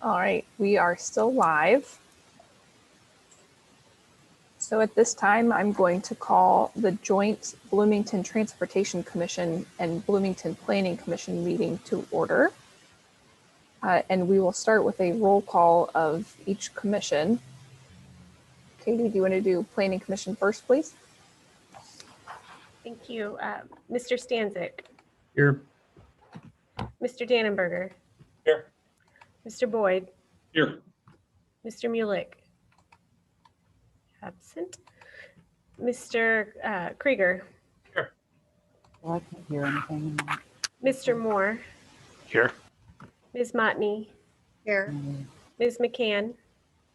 All right, we are still live. So at this time, I'm going to call the joint Bloomington Transportation Commission and Bloomington Planning Commission meeting to order. And we will start with a roll call of each commission. Katie, do you want to do Planning Commission first, please? Thank you. Mr. Stanzik. Here. Mr. Dannenberger. Here. Mr. Boyd. Here. Mr. Mulick. Absent. Mr. Krieger. Here. Well, I can't hear anything. Mr. Moore. Here. Ms. Motney. Here. Ms. McCann.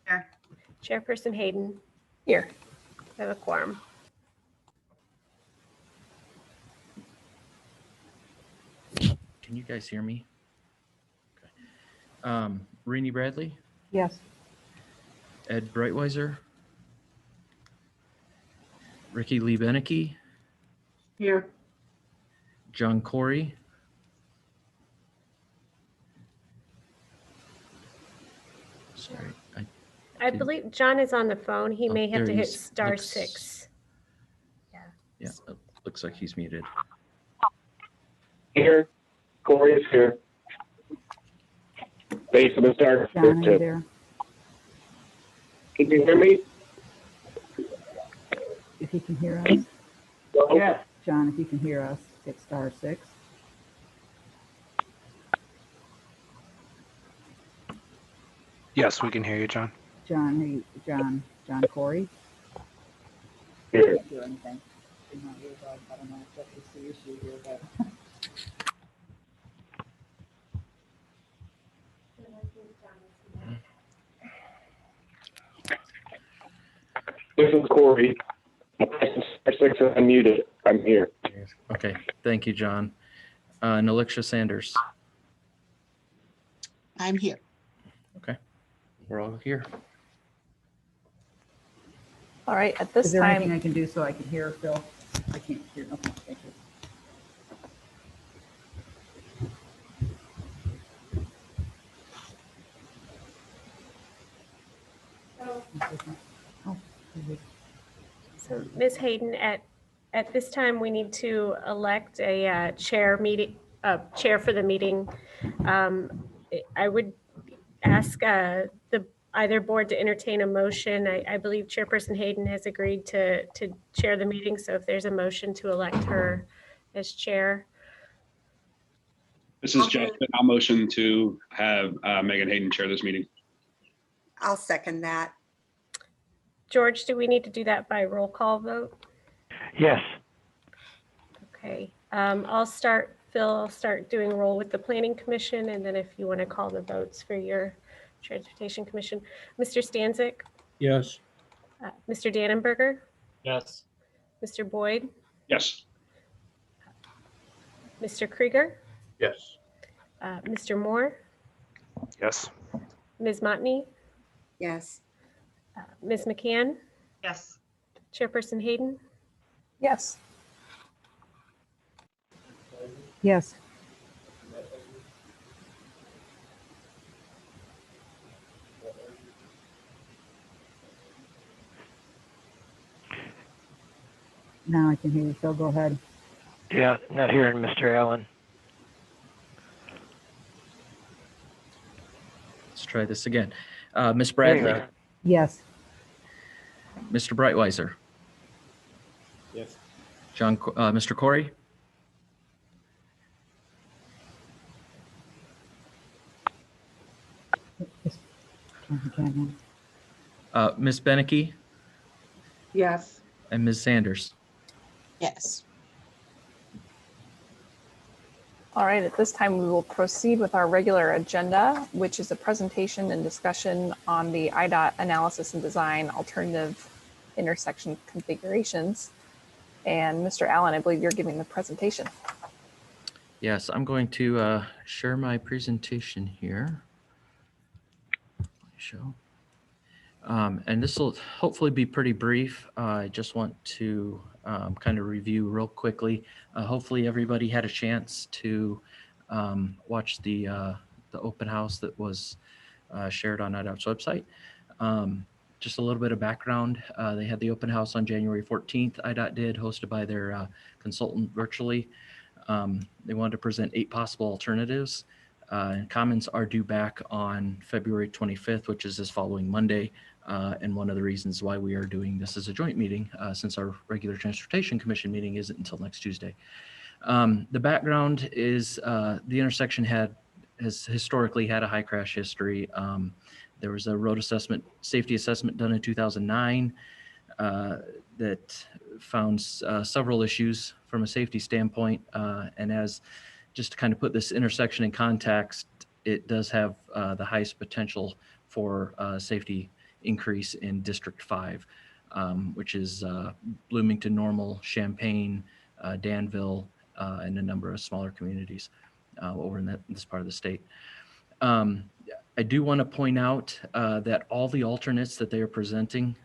Here. Chairperson Hayden. Here. I have a quorum. Can you guys hear me? Okay. Renee Bradley, Yes. Ed Breitweiser, Ricky Lee Beneke, Here. John Corey, sorry, I believe John is on the phone. He may have there to he hit is. *6. Yeah, it looks like he's muted. Here. Corey is here. Base of the start. John, are you there? Can you hear me? If he can hear us. Yes. John, if you can hear us, hit *6. Yes, we can hear you, John. John, are you, John Corey? Here. Can't do anything. I don't know if that's the issue here, but. This is Corey. I'm pressing star 6 and unmuted. I'm here. Okay, thank you, John. Naliksha Sanders. I'm here. Okay, we're all here. All right, at this Is there anything time, I can do so I can hear Phil? I can't hear. Okay, thank you. Oh, So Ms. Hayden, at this time, we need to elect a chair for the meeting. I would ask either board to entertain a motion. I believe Chairperson Hayden has agreed to chair the meeting. So if there's a motion to elect her as chair. This is Justin. I'll motion to have Megan Hayden chair this meeting. I'll second that. George, do we need to do that by roll call vote? Yes. Okay, I'll start, Phil, I'll start doing roll with the Planning Commission, and then if you want to call the votes for your Transportation Commission. Mr. Stanzik? Yes. Mr. Dannenberger? Yes. Mr. Boyd? Yes. Mr. Krieger? Yes. Mr. Moore? Yes. Ms. Motney? Yes. Ms. McCann? Yes. Chairperson Hayden? yes. Yes. Now I can hear you, Phil. Go ahead. Yeah, not hearing Mr. Allen. Let's try this again. Ms. Bradley, are. Yes. Mr. Breitweiser, Yes. Mr. Corey, Ms. Beneke, Yes. and Ms. Sanders. Yes. All right, at this time, we will proceed with our regular agenda, which is a presentation and discussion on the IDOT analysis and design alternative intersection configurations. And Mr. Allen, I believe you're giving the presentation. Yes, I'm going to share my presentation here. Show. And this will hopefully be pretty brief. I just want to kind of review real quickly. Hopefully everybody had a chance to watch the open house that was shared on IDOT's website. Just a little bit of background. They had the open house on January 14th. IDOT did, hosted by their consultant virtually. They wanted to present 8 possible alternatives. And comments are due back on February 25th, which is this following Monday. And one of the reasons why we are doing this as a joint meeting, since our regular Transportation Commission meeting isn't until next Tuesday. The background is the intersection has historically had a high crash history. There was a road safety assessment done in 2009 that found several issues from a safety standpoint. And as just to kind of put this intersection in context, it does have the highest potential for safety increase in District 5, which is Bloomington, Normal, Champaign, Danville, and a number of smaller communities over in this part of the state. I do want to point out that all the alternates that they are presenting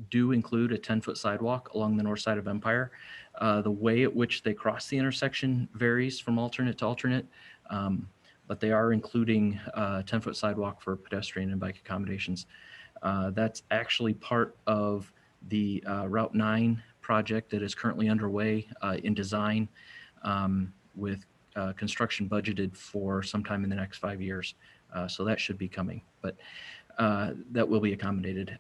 do include a 10-foot sidewalk along the north side of Empire. The way at which they cross the intersection varies from alternate to alternate, but they are including a 10-foot sidewalk for pedestrian and bike accommodations. That's actually part of the Route 9 project that is currently underway in design, with construction budgeted for sometime in the next 5 years. So that should be coming, but that will be accommodated.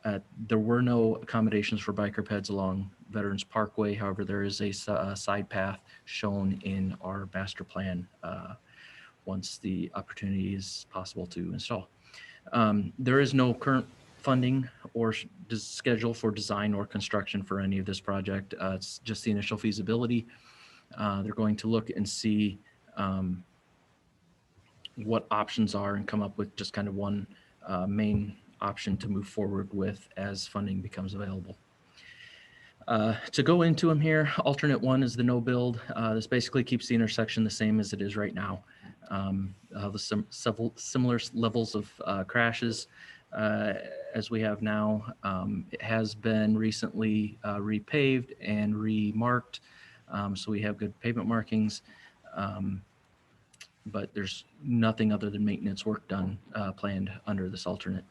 There were no accommodations for biker peds along Veterans Parkway. However, there is a side path shown in our master plan once the opportunity is possible to install. There is no current funding or schedule for design or construction for any of this project. It's just the initial feasibility. They're going to look and see what options are and come up with just kind of one main option to move forward with as funding becomes available. To go into them here, alternate 1 is the no build. This basically keeps the intersection the same as it is right now. Several similar levels of crashes as we have now. It has been recently repaved and remarked, so we have good pavement markings. But there's nothing other than maintenance work done planned under this alternate.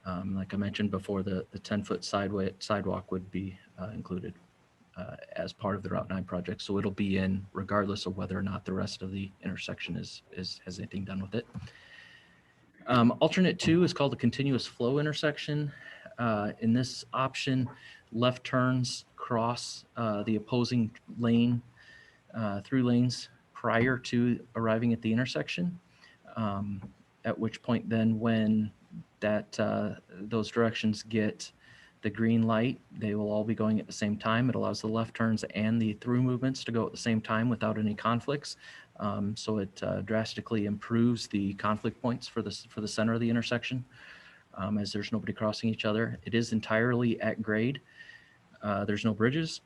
Like I mentioned before, the 10-foot sidewalk would be included as part of the Route 9 project. So it'll be in regardless of whether or not the rest of the intersection has anything done with it. Alternate 2 is called the continuous flow intersection. In this option, left turns cross the opposing lane through lanes prior to arriving at the intersection, at which point then when those directions get the green light, they will all be going at the same time. It allows the left turns and the through movements to go at the same time without any conflicts. So it drastically improves the conflict points for the center of the intersection, as there's nobody crossing each other. It is entirely at grade. There's no bridges.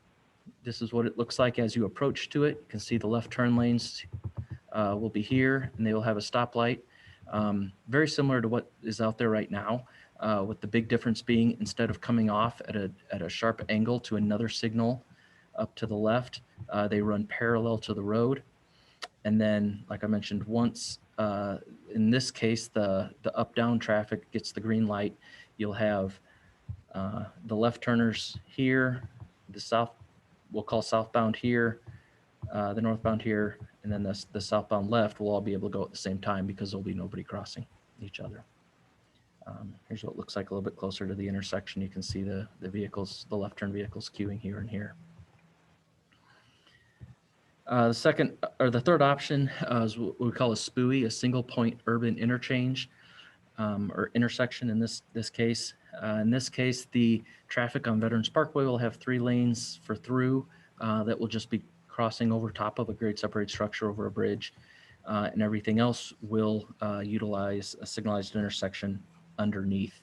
This is what it looks like as you approach to it. You can see the left turn lanes will be here, and they will have a stoplight. Very similar to what is out there right now, with the big difference being instead of coming off at a sharp angle to another signal up to the left, they run parallel to the road. And then, like I mentioned, once in this case, the up-down traffic gets the green light, you'll have the left turners here, the south, we'll call southbound here, the northbound here, and then the southbound left will all be able to go at the same time because there'll be nobody crossing each other. Here's what it looks like a little bit closer to the intersection. You can see the vehicles, the left turn vehicles queuing here and here. The third option is what we call a SPUI, a single point urban interchange, or intersection in this case. In this case, the traffic on Veterans Parkway will have 3 lanes for through that will just be crossing over top of a grade separated structure over a bridge, and everything else will utilize a signalized intersection underneath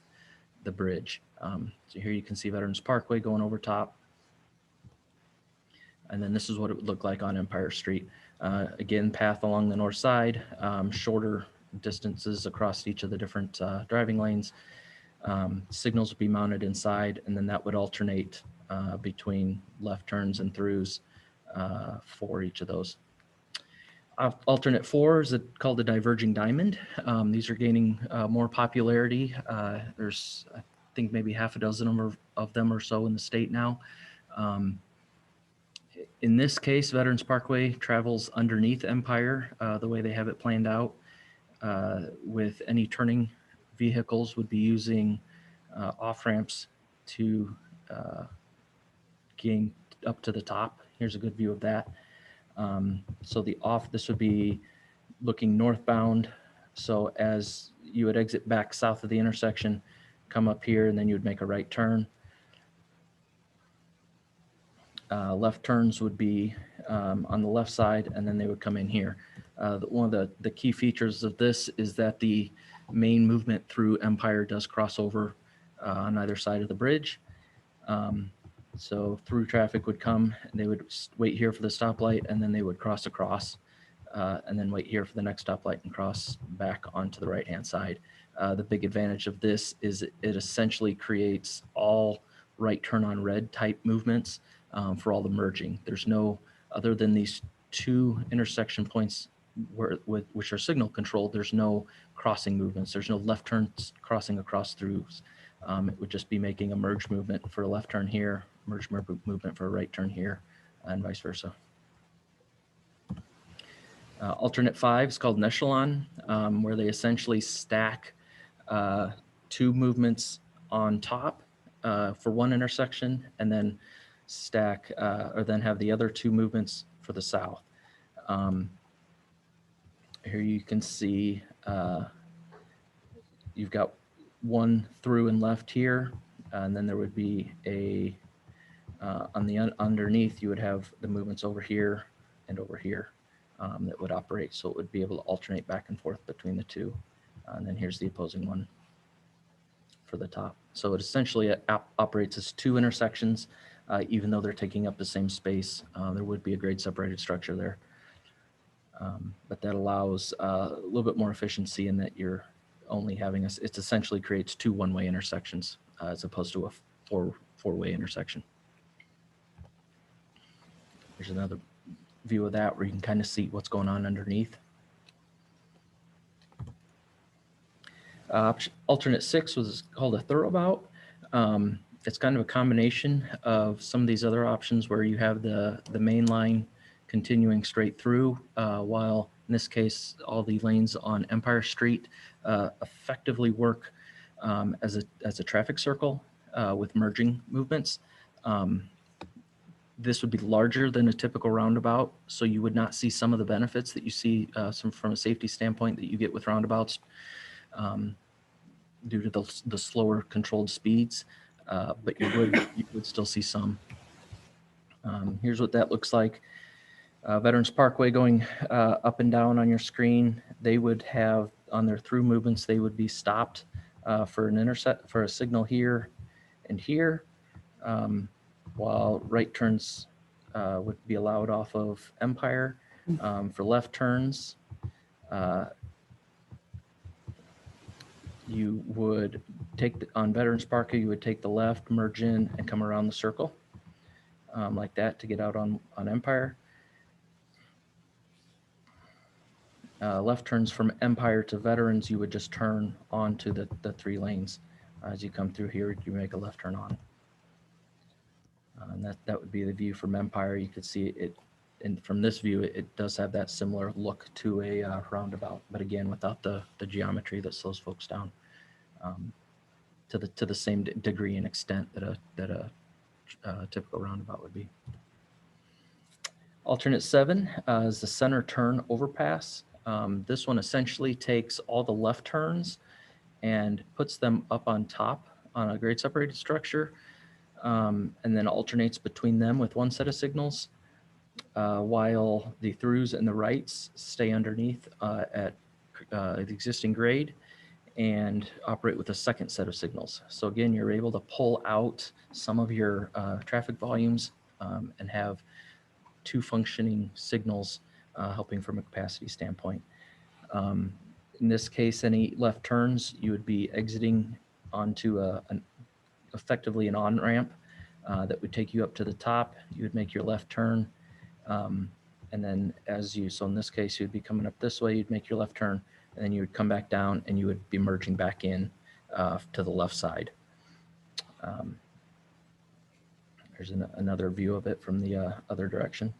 the bridge. So here you can see Veterans Parkway going over top. And then this is what it would look like on Empire Street. Again, path along the north side, shorter distances across each of the different driving lanes. Signals would be mounted inside, and then that would alternate between left turns and throughs for each of those. Alternate 4 is called the Diverging Diamond. These are gaining more popularity. There's, I think, maybe half a dozen of them or so in the state now. In this case, Veterans Parkway travels underneath Empire, the way they have it planned out. With any turning vehicles would be using off-ramps to gain up to the top. Here's a good view of that. So this would be looking northbound. So as you would exit back south of the intersection, come up here, and then you would make a right turn. Left turns would be on the left side, and then they would come in here. One of the key features of this is that the main movement through Empire does cross over on either side of the bridge. So through traffic would come, and they would wait here for the stoplight, and then they would cross across, and then wait here for the next stoplight and cross back onto the right-hand side. The big advantage of this is it essentially creates all right turn on red type movements for all the merging. There's no, other than these two intersection points which are signal controlled, there's no crossing movements. There's no left turns crossing across throughs. It would just be making a merge movement for a left turn here, merge movement for a right turn here, and vice versa. Alternate 5 is called an echelon, where they essentially stack two movements on top for one intersection, and then stack or then have the other two movements for the south. Here you can see you've got one through and left here, and then there would be a on the underneath you would have the movements over here and over here that would operate, so it would be able to alternate back and forth between the two. And then here's the opposing one for the top. So it essentially operates as two intersections, even though they're taking up the same space. There would be a grade separated structure there. But that allows a little bit more efficiency in that you're only having it essentially creates two one-way intersections as opposed to a four-way intersection. Here's another view of that where you can kind of see what's going on underneath. Alternate 6 was called a thoroughbout. It's kind of a combination of some of these other options where you have the main line continuing straight through, while in this case, all the lanes on Empire Street effectively work as a traffic circle with merging movements. This would be larger than a typical roundabout, so you would not see some of the benefits that you see from a safety standpoint that you get with roundabouts due to the slower controlled speeds, but you would still see some. Here's what that looks like. Veterans Parkway going up and down on your screen. They would have on their through movements, they would be stopped for a signal here and here, while right turns would be allowed off of Empire. For left turns, you would on Veterans Parkway, you would take the left, merge in, and come around the circle like that to get out on Empire. Left turns from Empire to Veterans, you would just turn onto the 3 lanes. As you come through here, you make a left turn on. And that would be the view from Empire. You could see it, and from this view, it does have that similar look to a roundabout, but again, without the geometry that slows folks down to the same degree and extent that a typical roundabout would be. Alternate 7 is the center turn overpass. This one essentially takes all the left turns and puts them up on top on a grade separated structure, and then alternates between them with one set of signals, while the throughs and the rights stay underneath at the existing grade and operate with a second set of signals. So again, you're able to pull out some of your traffic volumes and have 2 functioning signals helping from a capacity standpoint. In this case, any left turns, you would be exiting onto effectively an on-ramp that would take you up to the top. You would make your left turn, And then so in this case, you'd be coming up this way, you'd make your left turn, and then you would come back down and you would be merging back in to the left side. There's another view of it from the other direction.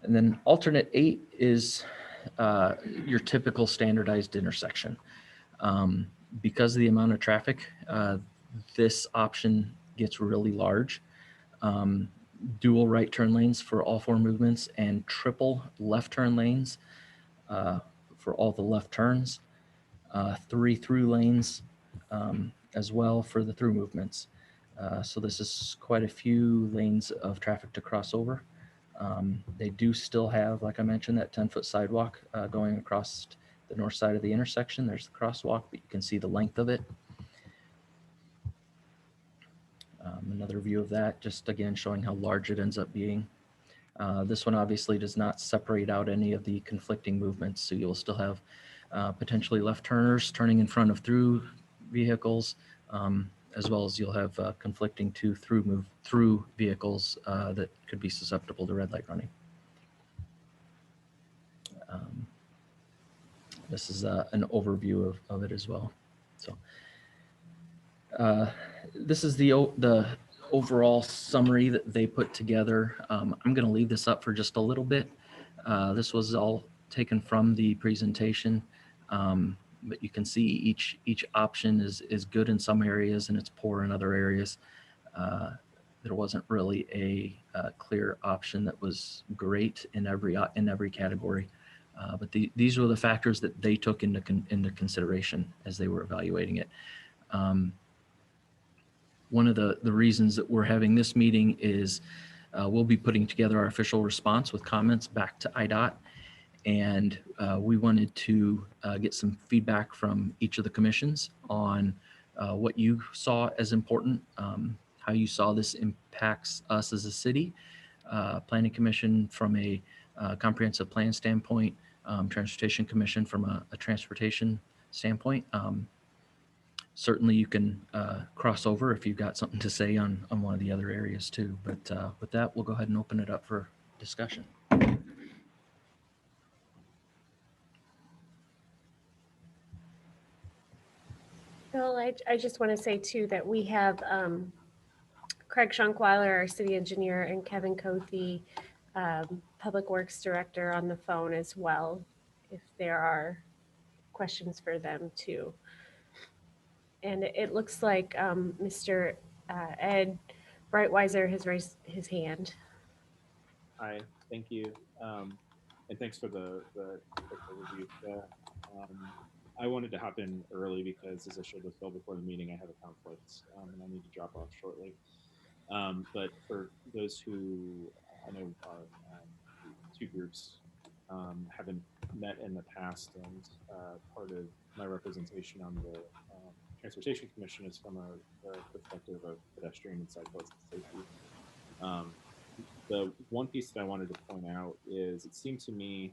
And then alternate 8 is your typical standardized intersection. Because of the amount of traffic, this option gets really large. Dual right turn lanes for all 4 movements and triple left turn lanes for all the left turns. 3 through lanes as well for the through movements. So this is quite a few lanes of traffic to cross over. They do still have, like I mentioned, that 10-foot sidewalk going across the north side of the intersection. There's the crosswalk, but you can see the length of it. Another view of that, just again showing how large it ends up being. This one obviously does not separate out any of the conflicting movements, so you'll still have potentially left turners turning in front of through vehicles, as well as you'll have conflicting through vehicles that could be susceptible to red light running. This is an overview of it as well. So this is the overall summary that they put together. I'm going to leave this up for just a little bit. This was all taken from the presentation, but you can see each option is good in some areas and it's poor in other areas. There wasn't really a clear option that was great in every category. But these were the factors that they took into consideration as they were evaluating it. One of the reasons that we're having this meeting is we'll be putting together our official response with comments back to IDOT. And we wanted to get some feedback from each of the commissions on what you saw as important, how you saw this impacts us as a city, Planning Commission from a comprehensive plan standpoint, Transportation Commission from a transportation standpoint. Certainly you can cross over if you've got something to say on one of the other areas too. But with that, we'll go ahead and open it up for discussion. Bill, I just want to say too that we have Craig Schunkweiler, our city engineer, and Kevin Cothe, Public Works Director, on the phone as well, if there are questions for them too. And it looks like Mr. Ed Brightweiser has raised his hand. Hi, thank you. And thanks for the quick overview there. I wanted to hop in early because, as I shared with Bill before the meeting, I have a conflict and I need to drop off shortly. But for those who I know are 2 groups haven't met in the past, and part of my representation on the Transportation Commission is from a perspective of pedestrian and cyclist safety. The one piece that I wanted to point out is it seemed to me,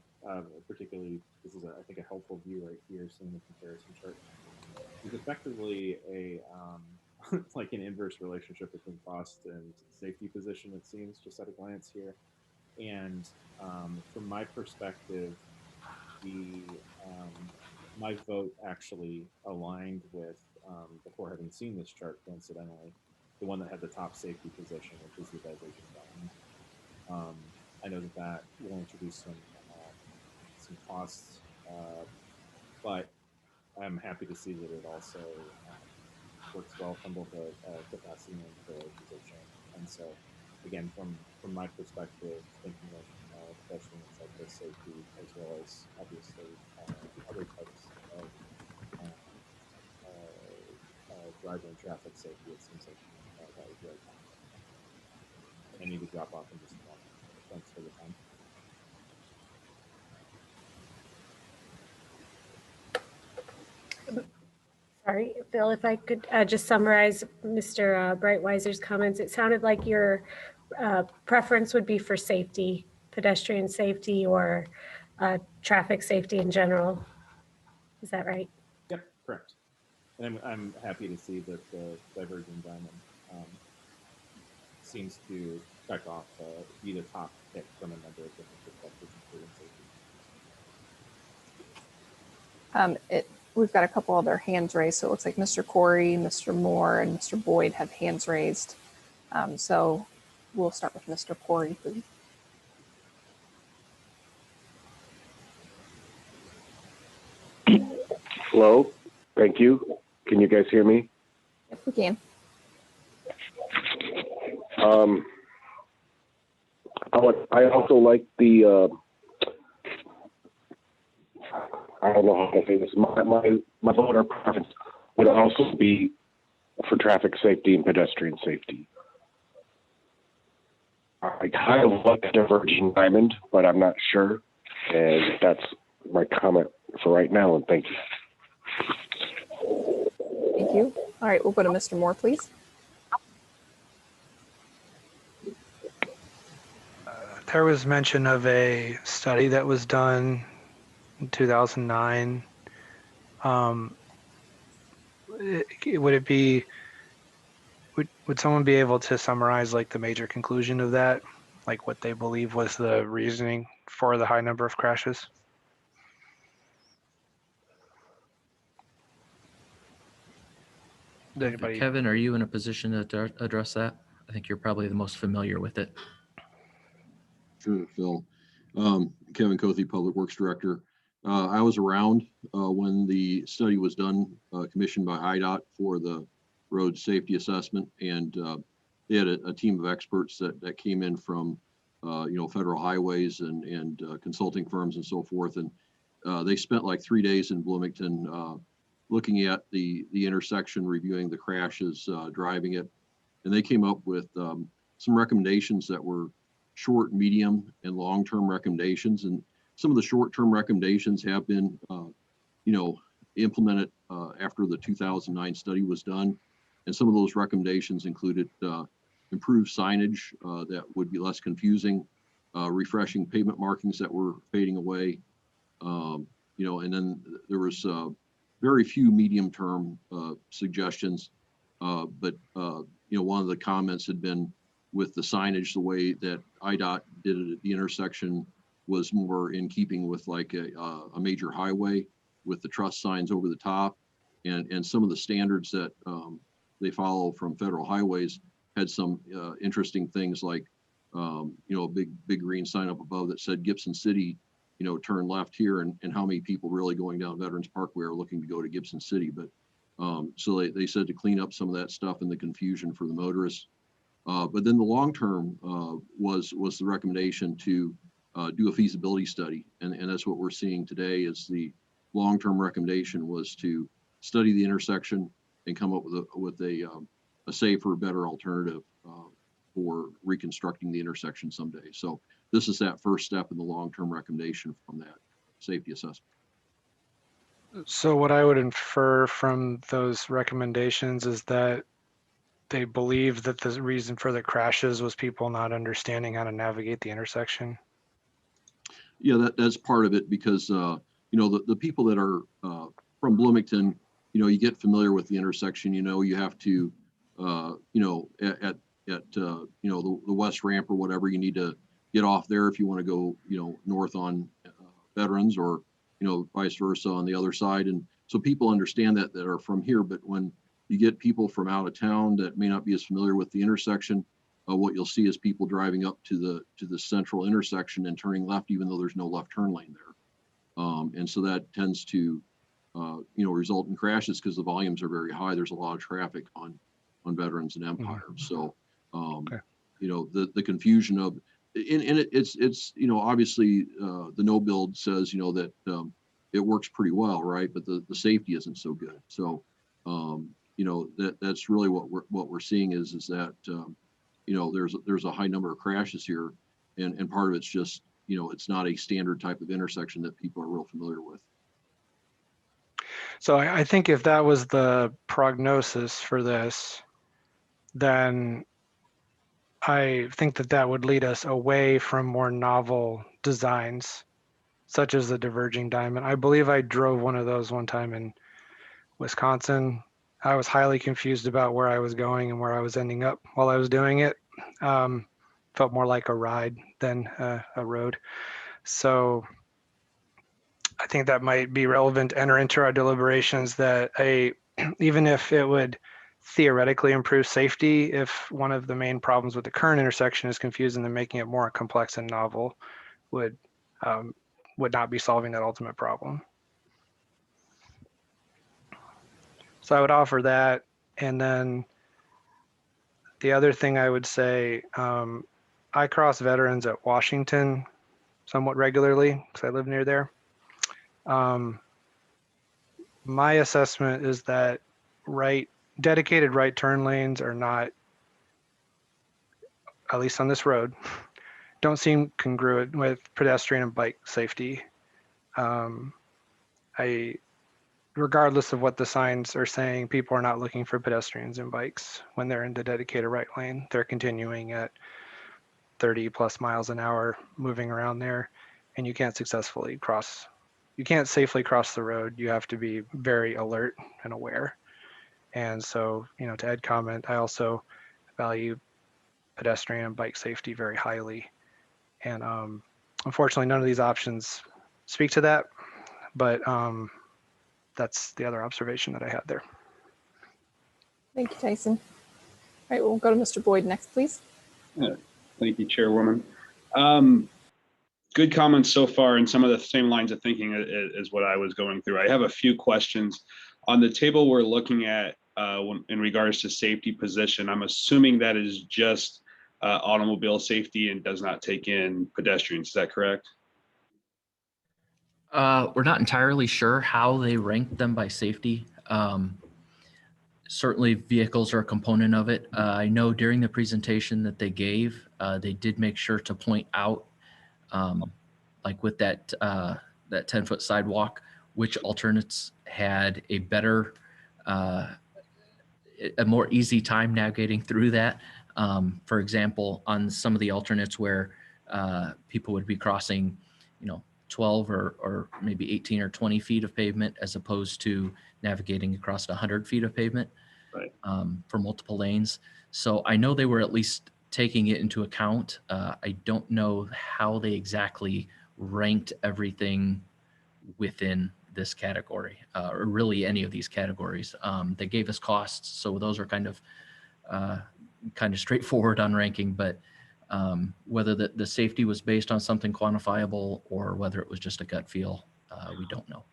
particularly, this is I think a helpful view right here, seeing the comparison chart, is effectively a like an inverse relationship between cost and safety position, it seems, just at a glance here. And from my perspective, my vote actually aligned with, before having seen this chart coincidentally, the one that had the top safety position, which is the Diverging Diamond. I know that will introduce some costs, but I'm happy to see that it also works well from both a capacity and failure position. And so, again, from my perspective, thinking of pedestrian and cyclist safety, as well as obviously other types of driver and traffic safety, it seems like that would be right. I need to drop off in just a moment. Thanks for the time. Sorry, Bill, if I could just summarize Mr. Brightweiser's comments. It sounded like your preference would be for safety, pedestrian safety, or traffic safety in general. Is that right? Yep, correct. And I'm happy to see that the Diverging Diamond seems to check off, be the top pick from a number of different perspectives, including safety. We've got a couple other hands raised, so it looks like Mr. Corey, Mr. Moore, and Mr. Boyd have hands raised. So we'll start with Mr. Corey, please. Hello, thank you. Can you guys hear me? If we can. I also like the, I don't know how to say this, my voter preference would also be for traffic safety and pedestrian safety. I kind of like the Diverging Diamond, but I'm not sure. And that's my comment for right now, and thank you. Thank you. All right, we'll go to Mr. Moore, please. There was mention of a study that was done in 2009. Would someone be able to summarize like the major conclusion of that, like what they believe was the reasoning for the high number of crashes? Anybody? Kevin, are you in a position to address that? I think you're probably the most familiar with it. Sure, Phil. Kevin Cothe, Public Works Director. I was around when the study was done, commissioned by IDOT for the road safety assessment, and they had a team of experts that came in from federal highways and consulting firms and so forth, and they spent like 3 days in Bloomington looking at the intersection, reviewing the crashes, driving it, and they came up with some recommendations that were short, medium, and long-term recommendations. And some of the short-term recommendations have been, implemented after the 2009 study was done. And some of those recommendations included improved signage that would be less confusing, refreshing pavement markings that were fading away, and then there was very few medium-term suggestions, but one of the comments had been with the signage, the way that IDOT did it at the intersection was more in keeping with like a major highway with the truss signs over the top, and some of the standards that they follow from federal highways had some interesting things like a big green sign up above that said Gibson City, turn left here, and how many people really going down Veterans Parkway are looking to go to Gibson City. But so they said to clean up some of that stuff and the confusion for the motorists. But then the long term was the recommendation to do a feasibility study, and that's what we're seeing today. Is the long term recommendation was to study the intersection and come up with a safer, better alternative for reconstructing the intersection someday. So this is that first step in the long term recommendation from that safety assessment. So what I would infer from those recommendations is that they believe that the reason for the crashes was people not understanding how to navigate the intersection. Yeah, that's part of it, because the people that are from Bloomington, you get familiar with the intersection. You have to at the west ramp or whatever, you need to get off there if you want to go north on Veterans, or vice versa on the other side. And so people understand that are from here, but when you get people from out of town that may not be as familiar with the intersection, what you'll see is people driving up to the central intersection and turning left, even though there's no left turn lane there. And so that tends to, result in crashes because the volumes are very high. There's a lot of traffic on Veterans and Empire. Mm-hmm. So, okay. The confusion of, it's obviously the no build says, that it works pretty well, right? But the safety isn't so good. So, that's really what we're seeing is that there's a high number of crashes here, and part of it's just it's not a standard type of intersection that people are real familiar with. So I think if that was the prognosis for this, then I think that would lead us away from more novel designs, such as the Diverging Diamond. I believe I drove one of those one time in Wisconsin. I was highly confused about where I was going and where I was ending up while I was doing it. felt more like a ride than a road. So I think that might be relevant to enter into our deliberations, that even if it would theoretically improve safety, if one of the main problems with the current intersection is confusing and making it more complex and novel, would not be solving that ultimate problem. So I would offer that. And then the other thing I would say, I cross veterans at Washington somewhat regularly because I live near there. My assessment is that dedicated right turn lanes are not, at least on this road, don't seem congruent with pedestrian and bike safety. Regardless of what the signs are saying, people are not looking for pedestrians and bikes when they're in the dedicated right lane. They're continuing at 30 plus miles an hour moving around there, and you can't safely cross the road. You have to be very alert and aware. And so, to Ed's comment, I also value pedestrian and bike safety very highly. And unfortunately, none of these options speak to that, but that's the other observation that I had there. Thank you, Tyson. All right, we'll go to Mr. Boyd next, please. Thank you, Chairwoman. Good comments so far, and some of the same lines of thinking as what I was going through. I have a few questions. On the table we're looking at in regards to safety position, I'm assuming that is just automobile safety and does not take in pedestrians. Is that correct? We're not entirely sure how they rank them by safety. Certainly vehicles are a component of it. I know during the presentation that they gave, they did make sure to point out, like with that 10-foot sidewalk, which alternates had a better, a more easy time navigating through that. For example, on some of the alternates where people would be crossing, 12 or maybe 18 or 20 feet of pavement as opposed to navigating across 100 feet of pavement, right, for multiple lanes. So I know they were at least taking it into account. I don't know how they exactly ranked everything within this category, or really any of these categories. They gave us costs, so those are kind of straightforward on ranking, but whether the safety was based on something quantifiable or whether it was just a gut feel, we don't know.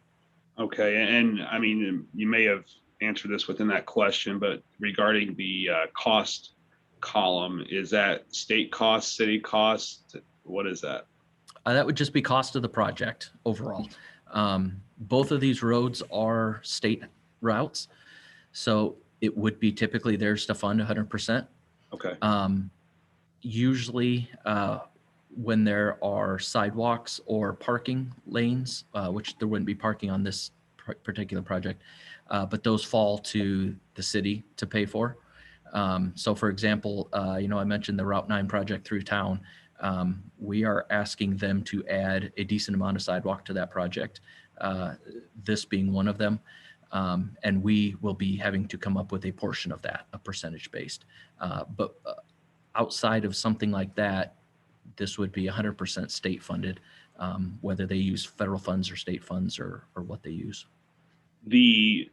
Okay, and I mean, you may have answered this within that question, but regarding the cost column, is that state cost, city cost? What is that? That would just be cost of the project overall. Both of these roads are state routes, so it would be typically theirs to fund 100%. Okay. Usually when there are sidewalks or parking lanes, which there wouldn't be parking on this particular project, but those fall to the city to pay for. So for example, I mentioned the Route 9 project through town. We are asking them to add a decent amount of sidewalk to that project, this being one of them. And we will be having to come up with a portion of that, a percentage based. But outside of something like that, this would be 100% state funded, whether they use federal funds or state funds or what they use. The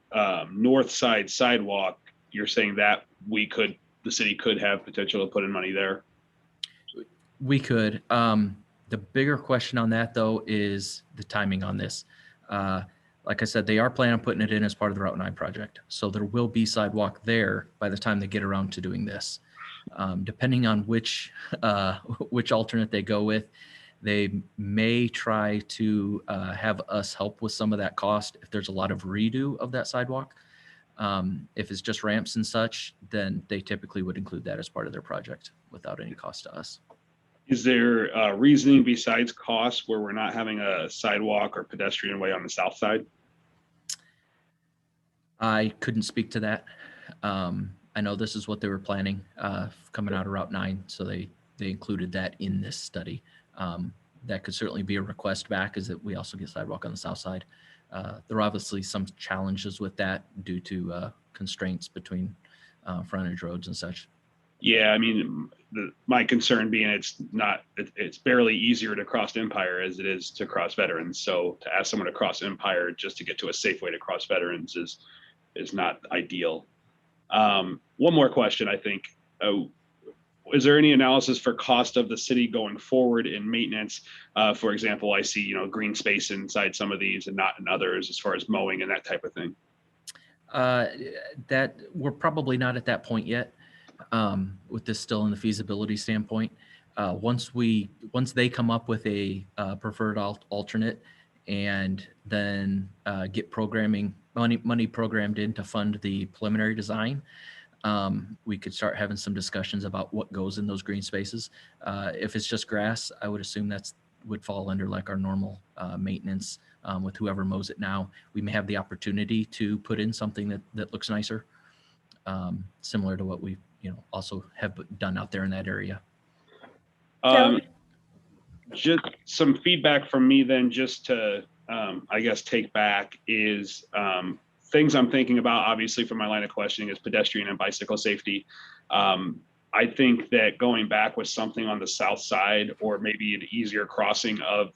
north side sidewalk, you're saying that the city could have potential to put in money there? We could. The bigger question on that, though, is the timing on this. Like I said, they are planning on putting it in as part of the Route 9 project. So there will be sidewalk there by the time they get around to doing this. Depending on which alternate they go with, they may try to have us help with some of that cost if there's a lot of redo of that sidewalk. If it's just ramps and such, then they typically would include that as part of their project without any cost to us. Is there reasoning besides cost where we're not having a sidewalk or pedestrian way on the south side? I couldn't speak to that. I know this is what they were planning coming out of Route 9, so they included that in this study. That could certainly be a request back, is that we also get sidewalk on the south side. There are obviously some challenges with that due to constraints between frontage roads and such. Yeah, I mean, my concern being it's barely easier to cross Empire as it is to cross Veterans. So to ask someone to cross Empire just to get to a safe way to cross Veterans is not ideal. One more question, I think. Is there any analysis for cost of the city going forward in maintenance? For example, I see, green space inside some of these and not in others as far as mowing and that type of thing. That we're probably not at that point yet, with this still in the feasibility standpoint. Once they come up with a preferred alternate and then get money programmed in to fund the preliminary design, we could start having some discussions about what goes in those green spaces. If it's just grass, I would assume would fall under like our normal maintenance with whoever mows it now. We may have the opportunity to put in something that looks nicer, similar to what we also have done out there in that area. Just some feedback from me then, just to I guess take back is things I'm thinking about, obviously, from my line of questioning is pedestrian and bicycle safety. I think that going back with something on the south side, or maybe an easier crossing of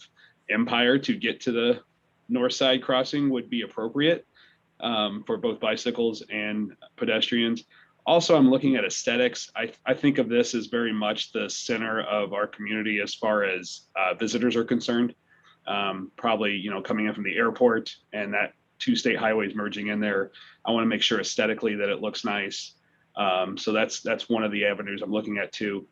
Empire to get to the north side crossing, would be appropriate for both bicycles and pedestrians. Also, I'm looking at aesthetics. I think of this as very much the center of our community as far as visitors are concerned. Probably, coming in from the airport and that two state highways merging in there, I want to make sure aesthetically that it looks nice. So that's one of the avenues I'm looking at too.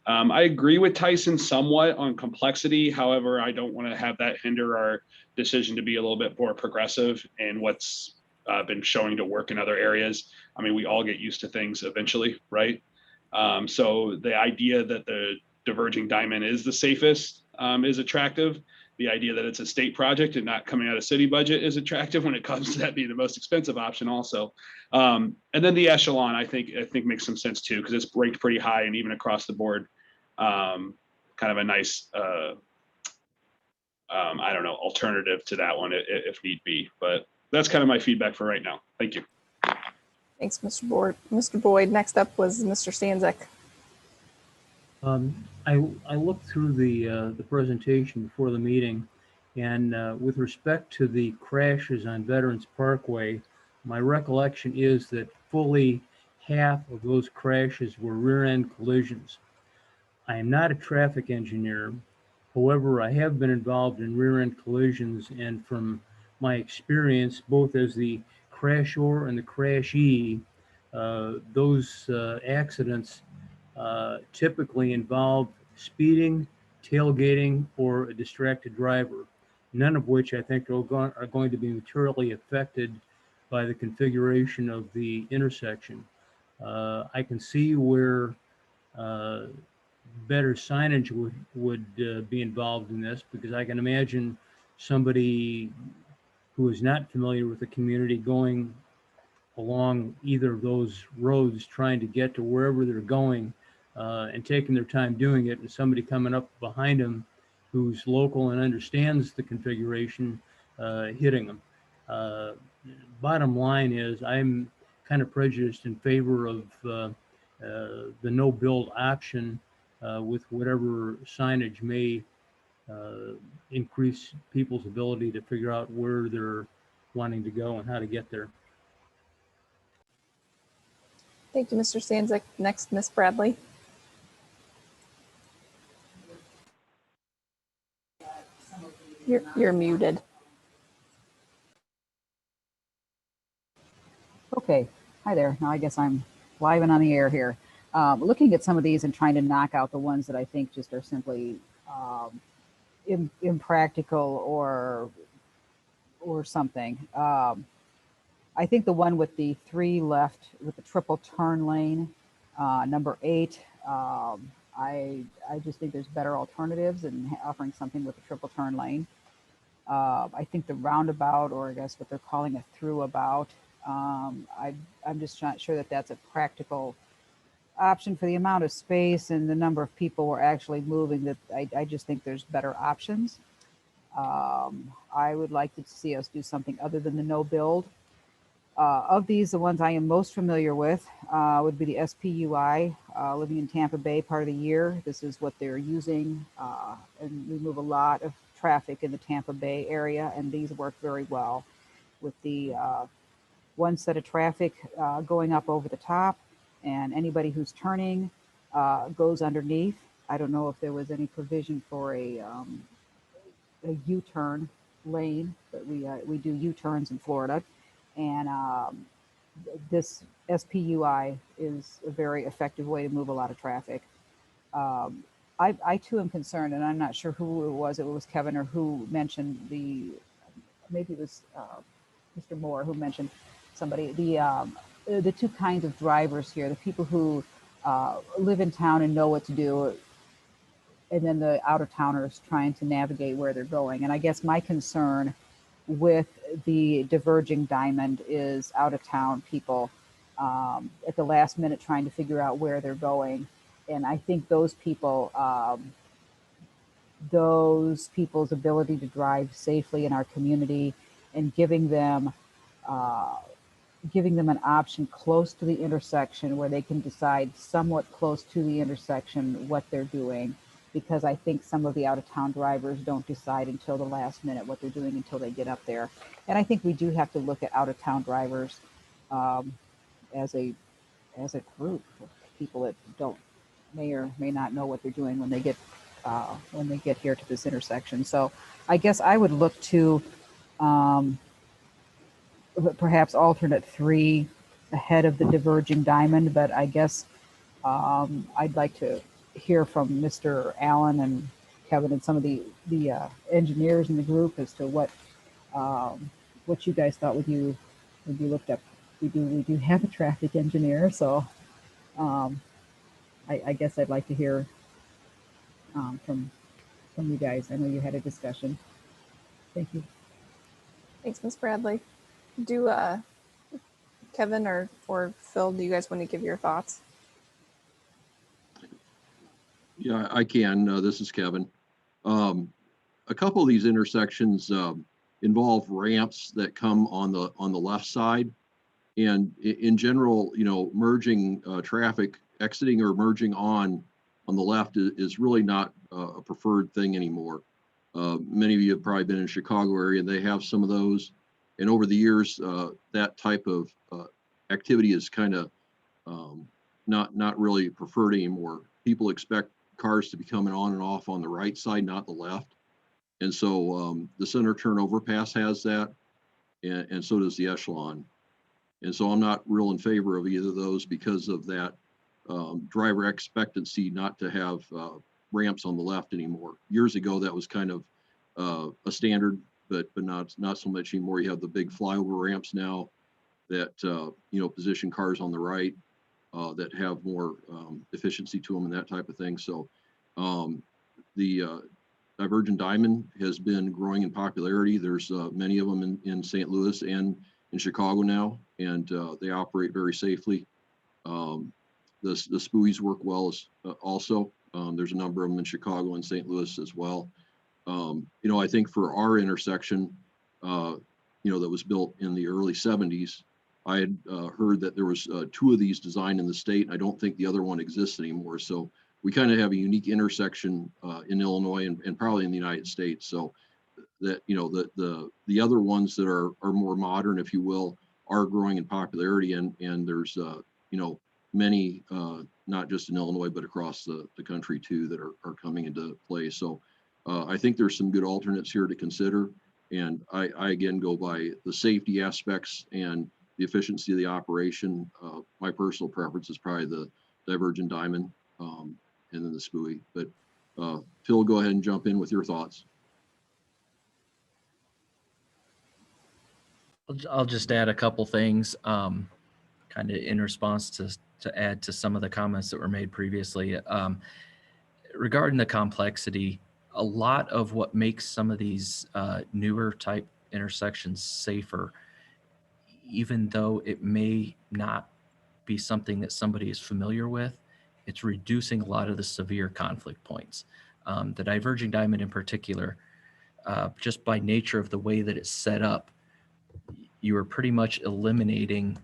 I agree with Tyson somewhat on complexity. However, I don't want to have that hinder our decision to be a little bit more progressive in what's been showing to work in other areas. I mean, we all get used to things eventually, right? So the idea that the Diverging Diamond is the safest is attractive. The idea that it's a state project and not coming out of city budget is attractive when it comes to that being the most expensive option also. And then the echelon, I think makes some sense too, because it's ranked pretty high and even across the board, kind of a nice, I don't know, alternative to that one if need be. But that's kind of my feedback for right now. Thank you. Thanks, Mr. Boyd. Next up was Mr. Stanzik. I looked through the presentation before the meeting, and with respect to the crashes on Veterans Parkway, my recollection is that fully half of those crashes were rear-end collisions. I am not a traffic engineer. However, I have been involved in rear-end collisions, and from my experience, both as the crashor and the crashee, those accidents typically involve speeding, tailgating, or a distracted driver, none of which I think are going to be materially affected by the configuration of the intersection. I can see where better signage would be involved in this, because I can imagine somebody who is not familiar with the community going along either of those roads trying to get to wherever they're going and taking their time doing it, and somebody coming up behind them who's local and understands the configuration hitting them. Bottom line is I'm kind of prejudiced in favor of the no build option with whatever signage may increase people's ability to figure out where they're wanting to go and how to get there. Thank you, Mr. Stanzik. Next, Ms. Bradley. You're muted. Okay, hi there. Now I guess I'm live and on the air here. Looking at some of these and trying to knock out the ones that I think just are simply impractical or something. I think the one with the 3 left with the triple turn lane, number 8, I just think there's better alternatives in offering something with a triple turn lane. I think the roundabout, or I guess what they're calling a through about, I'm just not sure that that's a practical option for the amount of space and the number of people we're actually moving. That I just think there's better options. I would like to see us do something other than the no build. Of these, the ones I am most familiar with would be the SPUI, living in Tampa Bay part of the year. This is what they're using, and we move a lot of traffic in the Tampa Bay area, and these work very well with the one set of traffic going up over the top, and anybody who's turning goes underneath. I don't know if there was any provision for a U-turn lane, but we do U-turns in Florida, and this SPUI is a very effective way to move a lot of traffic. I too am concerned, and I'm not sure who it was. It was Kevin or who mentioned maybe it was Mr. Moore who mentioned somebody, the two kinds of drivers here, the people who live in town and know what to do, and then the out-of-towners trying to navigate where they're going. And I guess my concern with the Diverging Diamond is out-of-town people at the last minute trying to figure out where they're going. And I think those people's ability to drive safely in our community and giving them an option close to the intersection where they can decide somewhat close to the intersection what they're doing, because I think some of the out-of-town drivers don't decide until the last minute what they're doing until they get up there. And I think we do have to look at out-of-town drivers as a group of people that may or may not know what they're doing when they get here to this intersection. So I guess I would look to perhaps alternate 3 ahead of the Diverging Diamond, but I guess I'd like to hear from Mr. Allen and Kevin and some of the engineers in the group as to what you guys thought when you looked up. We do have a traffic engineer, so I guess I'd like to hear from you guys. I know you had a discussion. Thank you. Thanks, Ms. Bradley. Do Kevin or Phil, do you guys want to give your thoughts? Yeah, I can. This is Kevin. A couple of these intersections involve ramps that come on the left side, and in general, merging traffic, exiting or merging on the left is really not a preferred thing anymore. Many of you have probably been in Chicago area, and they have some of those. And over the years, that type of activity is kind of not really preferred anymore. People expect cars to be coming on and off on the right side, not the left. And so the center turn overpass has that, and so does the echelon. And so I'm not real in favor of either of those because of that driver expectancy not to have ramps on the left anymore. Years ago, that was kind of a standard, but not so much anymore. You have the big flyover ramps now that position cars on the right that have more efficiency to them and that type of thing. So the Diverging Diamond has been growing in popularity. There's many of them in St. Louis and in Chicago now, and they operate very safely. The spuies work well also. There's a number of them in Chicago and St. Louis as well. I think for our intersection, that was built in the early 70s, I had heard that there was 2 of these designed in the state, and I don't think the other one exists anymore. So we kind of have a unique intersection in Illinois and probably in the United States. So that, the other ones that are more modern, if you will, are growing in popularity, and there's, many, not just in Illinois, but across the country too, that are coming into play. So I think there's some good alternates here to consider. And I again go by the safety aspects and the efficiency of the operation. My personal preference is probably the Divergent Diamond and then the SPUI. But Phil, go ahead and jump in with your thoughts. I'll just add a couple things, kind of in response to add to some of the comments that were made previously. Regarding the complexity, a lot of what makes some of these newer type intersections safer, even though it may not be something that somebody is familiar with, it's reducing a lot of the severe conflict points. The Diverging Diamond in particular, just by nature of the way that it's set up, you are pretty much eliminating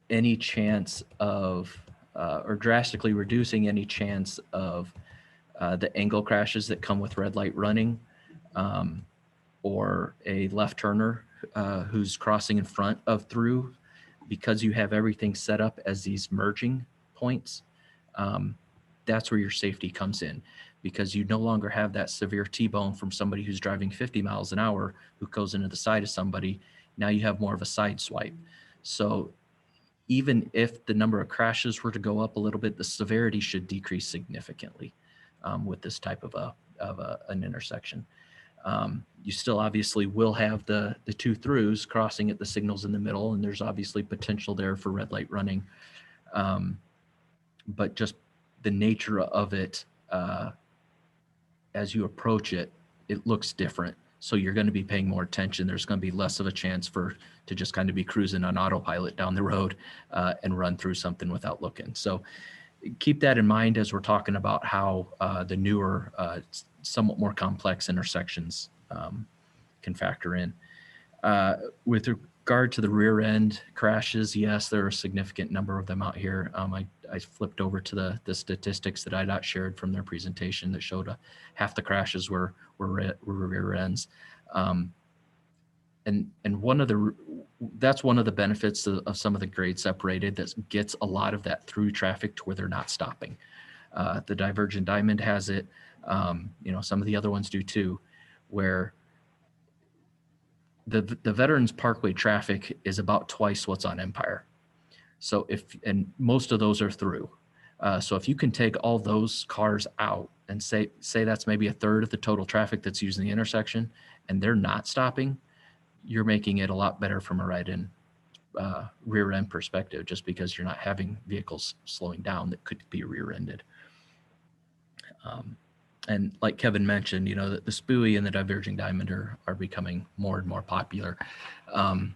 any chance of, or drastically reducing any chance of the angle crashes that come with red light running, or a left turner who's crossing in front of through, because you have everything set up as these merging points. That's where your safety comes in, because you no longer have that severe T-bone from somebody who's driving 50 miles an hour who goes into the side of somebody. Now you have more of a side swipe. So even if the number of crashes were to go up a little bit, the severity should decrease significantly with this type of an intersection. You still obviously will have the two throughs crossing at the signals in the middle, and there's obviously potential there for red light running. But just the nature of it, as you approach it, it looks different. So you're going to be paying more attention. There's going to be less of a chance to just kind of be cruising on autopilot down the road and run through something without looking. So keep that in mind as we're talking about how the newer, somewhat more complex intersections can factor in. With regard to the rear end crashes, yes, there are a significant number of them out here. I flipped over to the statistics that IDOT shared from their presentation that showed half the crashes were rear ends. And that's one of the benefits of some of the grade separated that gets a lot of that through traffic to where they're not stopping. The Diverging Diamond has it. Some of the other ones do too, where the Veterans Parkway traffic is about twice what's on Empire. So and most of those are through. So if you can take all those cars out and say that's maybe a third of the total traffic that's using the intersection, and they're not stopping, you're making it a lot better from a rear end perspective, just because you're not having vehicles slowing down that could be rear-ended. And like Kevin mentioned, the SPUI and the Diverging Diamond are becoming more and more popular. And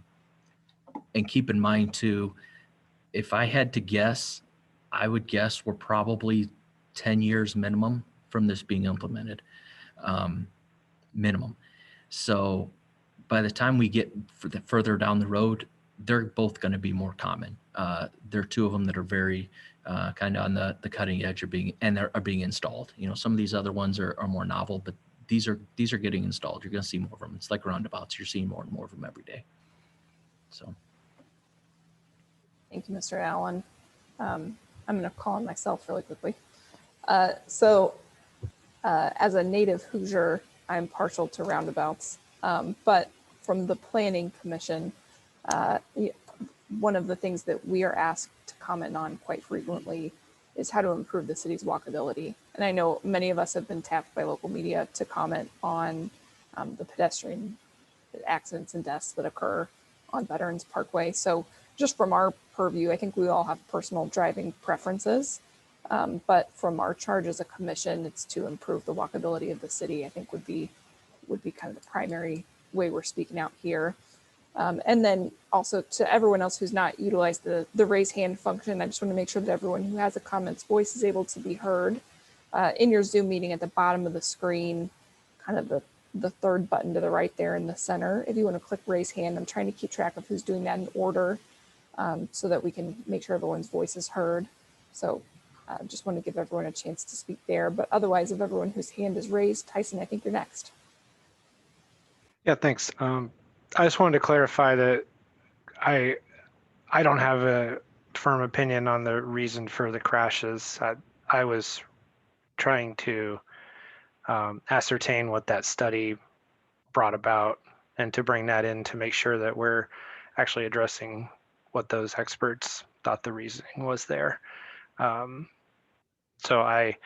keep in mind too, if I had to guess, I would guess we're probably 10 years minimum from this being implemented, minimum. So by the time we get further down the road, they're both going to be more common. There are two of them that are very kind of on the cutting edge are being installed. Some of these other ones are more novel, but these are getting installed. You're going to see more of them. It's like roundabouts. You're seeing more and more of them every day. So. Thank you, Mr. Allen. I'm going to call on myself really quickly. As a native Hoosier, I'm partial to roundabouts, but from the Planning Commission, one of the things that we are asked to comment on quite frequently is how to improve the city's walkability. And I know many of us have been tapped by local media to comment on the pedestrian accidents and deaths that occur on Veterans Parkway. So just from our purview, I think we all have personal driving preferences, but from our charge as a commission, it's to improve the walkability of the city, I think would be kind of the primary way we're speaking out here. And then also to everyone else who's not utilized the raise hand function, I just want to make sure that everyone who has a comment's voice is able to be heard. In your Zoom meeting at the bottom of the screen, kind of the third button to the right there in the center, if you want to click raise hand, I'm trying to keep track of who's doing that in order so that we can make sure everyone's voice is heard. So just want to give everyone a chance to speak there, but otherwise of everyone whose hand is raised, Tyson, I think you're next. Yeah, thanks. I just wanted to clarify that I don't have a firm opinion on the reason for the crashes. I was trying to ascertain what that study brought about and to bring that in to make sure that we're actually addressing what those experts thought the reasoning was there. So I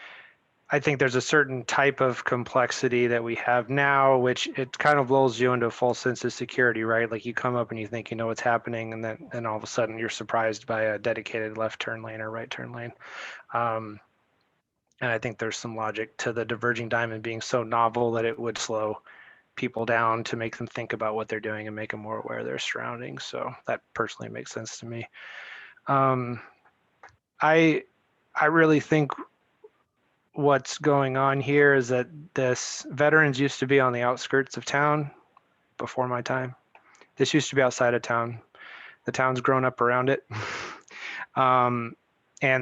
think there's a certain type of complexity that we have now, which it kind of lulls you into a false sense of security, right? Like you come up and you think you know what's happening, and then all of a sudden you're surprised by a dedicated left turn lane or right turn lane. And I think there's some logic to the Diverging Diamond being so novel that it would slow people down to make them think about what they're doing and make them more aware of their surroundings. So that personally makes sense to me. I really think what's going on here is that this veterans used to be on the outskirts of town, before my time. This used to be outside of town. The town's grown up around it. And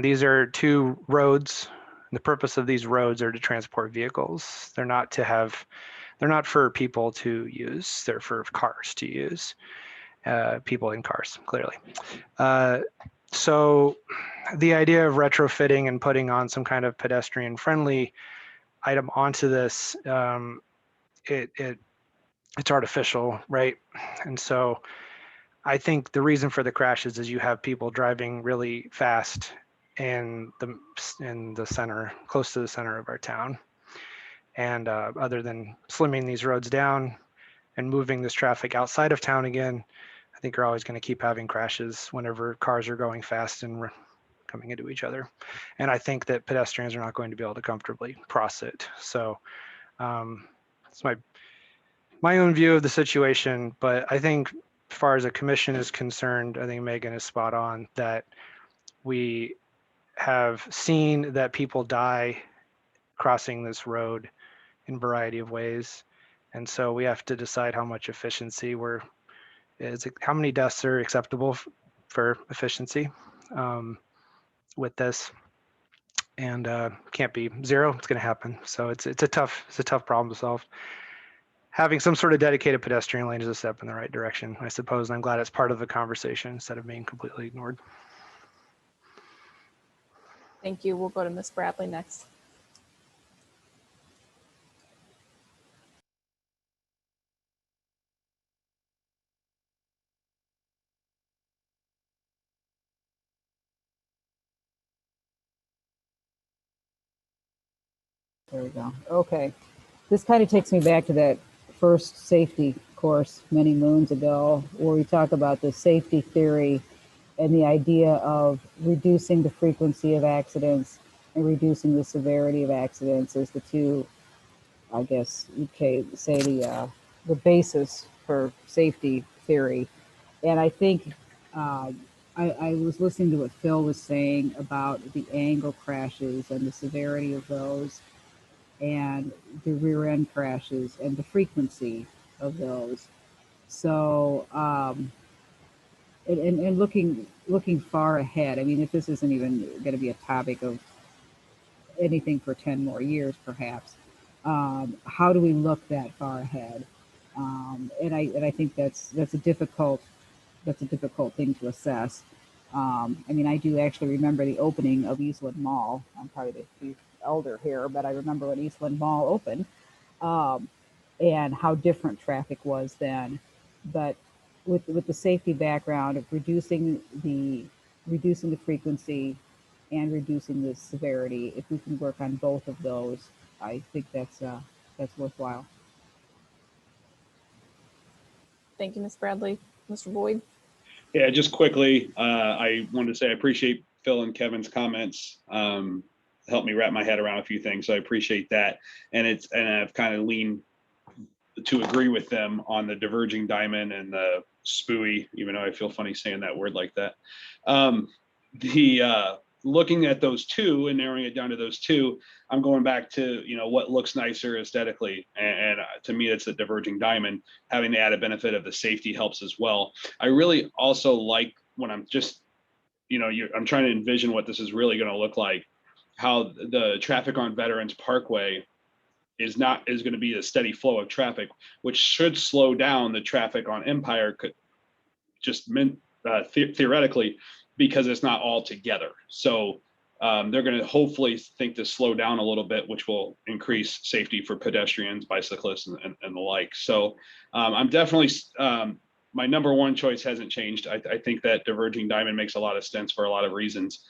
these are two roads. The purpose of these roads are to transport vehicles. They're not for people to use. They're for cars to use. People in cars, clearly. So the idea of retrofitting and putting on some kind of pedestrian friendly item onto this, it's artificial, right? And so I think the reason for the crashes is you have people driving really fast in the center, close to the center of our town. And other than slimming these roads down and moving this traffic outside of town again, I think you're always going to keep having crashes whenever cars are going fast and coming into each other. And I think that pedestrians are not going to be able to comfortably cross it. So it's my own view of the situation, but I think as far as the commission is concerned, I think Megan is spot on that we have seen that people die crossing this road in a variety of ways. And so we have to decide how much efficiency how many deaths are acceptable for efficiency with this. And can't be zero, it's gonna happen. So it's a tough problem to solve. Having some sort of dedicated pedestrian lane is a step in the right direction, I suppose. And I'm glad it's part of the conversation instead of being completely ignored. Thank you. We'll go to Ms. Bradley next. There we go. Okay. This kind of takes me back to that first safety course many moons ago, where we talk about the safety theory and the idea of reducing the frequency of accidents and reducing the severity of accidents as the two, I guess you could say, the basis for safety theory. And I think I was listening to what Phil was saying about the angle crashes and the severity of those, and the rear end crashes and the frequency of those. So, and looking far ahead, I mean, if this isn't even going to be a topic of anything for 10 more years, perhaps, how do we look that far ahead? And I think that's a difficult thing to assess. I mean, I do actually remember the opening of Eastland Mall. I'm probably the elder here, but I remember when Eastland Mall opened, and how different traffic was then. But with the safety background of reducing the frequency and reducing the severity, if we can work on both of those, I think that's worthwhile. Thank you, Ms. Bradley. Mr. Boyd? Yeah, just quickly, I wanted to say I appreciate Phil and Kevin's comments. Helped me wrap my head around a few things, so I appreciate that. And I've kind of leaned to agree with them on the diverging diamond and the SPUI, even though I feel funny saying that word like that. Looking at those two and narrowing it down to those two, I'm going back to, what looks nicer aesthetically. And to me, it's the diverging diamond. Having the added benefit of the safety helps as well. I really also like when I'm just, I'm trying to envision what this is really going to look like, how the traffic on Veterans Parkway is going to be a steady flow of traffic, which should slow down the traffic on Empire, could just theoretically, because it's not all together. So they're going to hopefully think to slow down a little bit, which will increase safety for pedestrians, bicyclists, and the like. So I'm definitely, my number one choice hasn't changed. I think that diverging diamond makes a lot of sense for a lot of reasons.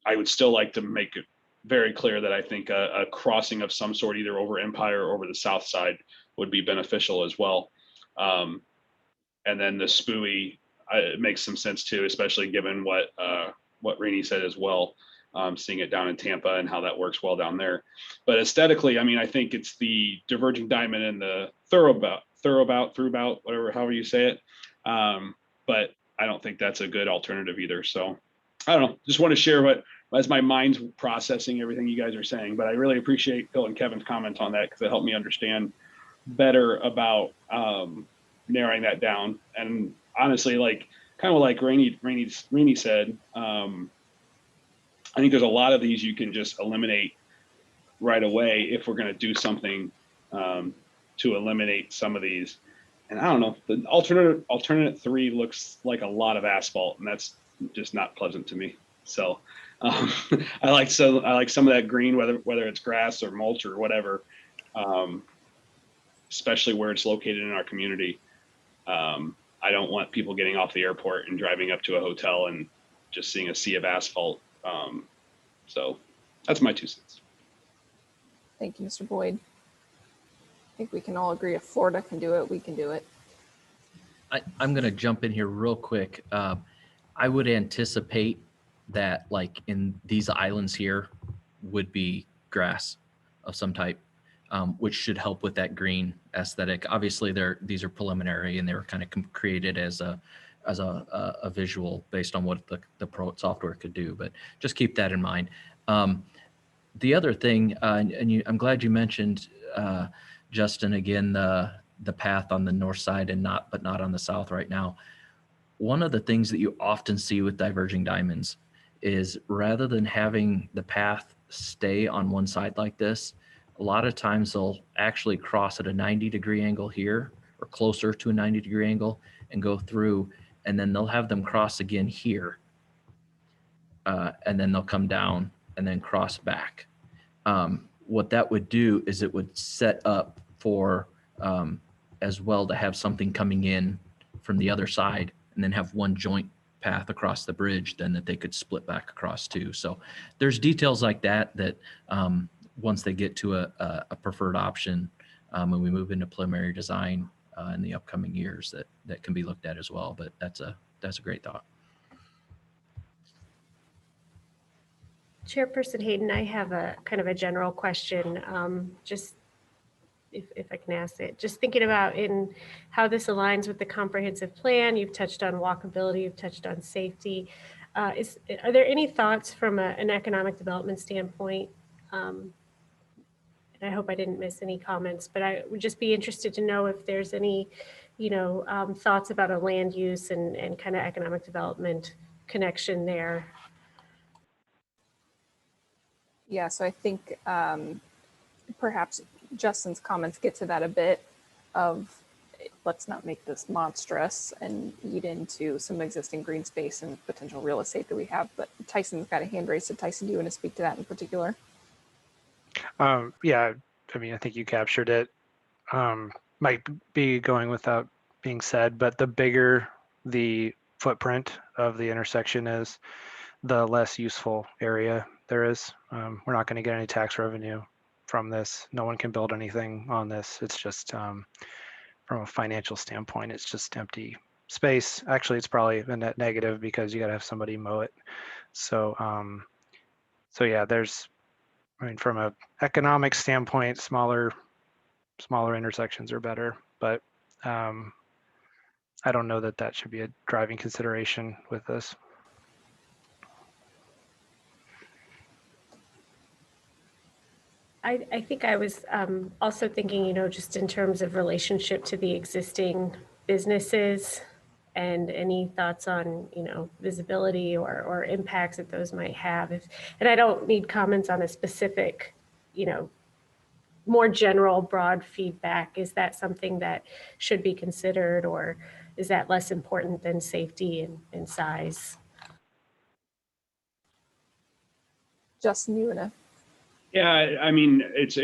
I would still like to make it very clear that I think a crossing of some sort, either over Empire or over the south side, would be beneficial as well. And then the SPUI, it makes some sense too, especially given what Rainey said as well, seeing it down in Tampa and how that works well down there. But aesthetically, I mean, I think it's the diverging diamond and the throughbout, whatever, however you say it. But I don't think that's a good alternative either. So I don't know, just want to share as my mind's processing everything you guys are saying, but I really appreciate Phil and Kevin's comments on that, because it helped me understand better about narrowing that down. And honestly, like kind of like Rainey said, I think there's a lot of these you can just eliminate right away if we're going to do something to eliminate some of these. And I don't know, the alternate 3 looks like a lot of asphalt, and that's just not pleasant to me. So I like some of that green, whether it's grass or mulch or whatever, especially where it's located in our community. I don't want people getting off the airport and driving up to a hotel and just seeing a sea of asphalt. So that's my 2 cents. Thank you, Mr. Boyd. I think we can all agree if Florida can do it, we can do it. I'm going to jump in here real quick. I would anticipate that like in these islands here would be grass of some type, which should help with that green aesthetic. Obviously, these are preliminary and they were kind of created as a visual based on what the pro software could do, but just keep that in mind. The other thing, I'm glad you mentioned, Justin, again, the path on the north side but not on the south right now. One of the things that you often see with diverging diamonds is rather than having the path stay on one side like this, a lot of times they'll actually cross at a 90-degree angle here or closer to a 90-degree angle and go through, and then they'll have them cross again here. And then they'll come down and then cross back. What that would do is it would set up for as well to have something coming in from the other side and then have one joint path across the bridge then that they could split back across too. So there's details like that once they get to a preferred option when we move into preliminary design in the upcoming years that can be looked at as well. But that's a great thought. Chairperson Hayden, I have a kind of a general question, just if I can ask it. Just thinking about in how this aligns with the comprehensive plan, you've touched on walkability, you've touched on safety. Are there any thoughts from an economic development standpoint? And I hope I didn't miss any comments, but I would just be interested to know if there's any, thoughts about a land use and kind of economic development connection there. Yeah, so I think perhaps Justin's comments get to that a bit of let's not make this monstrous and eat into some existing green space and potential real estate that we have. But Tyson's got a hand raised. So Tyson, do you want to speak to that in particular? Yeah, I mean, I think you captured it. Might be going without being said, but the bigger the footprint of the intersection is, the less useful area there is. We're not going to get any tax revenue from this. No one can build anything on this. It's just, from a financial standpoint, it's just empty space. Actually, it's probably a net negative because you got to have somebody mow it. So, so yeah, I mean, from an economic standpoint, smaller intersections are better, but I don't know that should be a driving consideration with this. I think I was also thinking, just in terms of relationship to the existing businesses and any thoughts on, visibility or impacts that those might have. And I don't need comments on a specific, more general, broad feedback. Is that something that should be considered, or is that less important than safety and size? Justin, you want to? Yeah, I mean, I think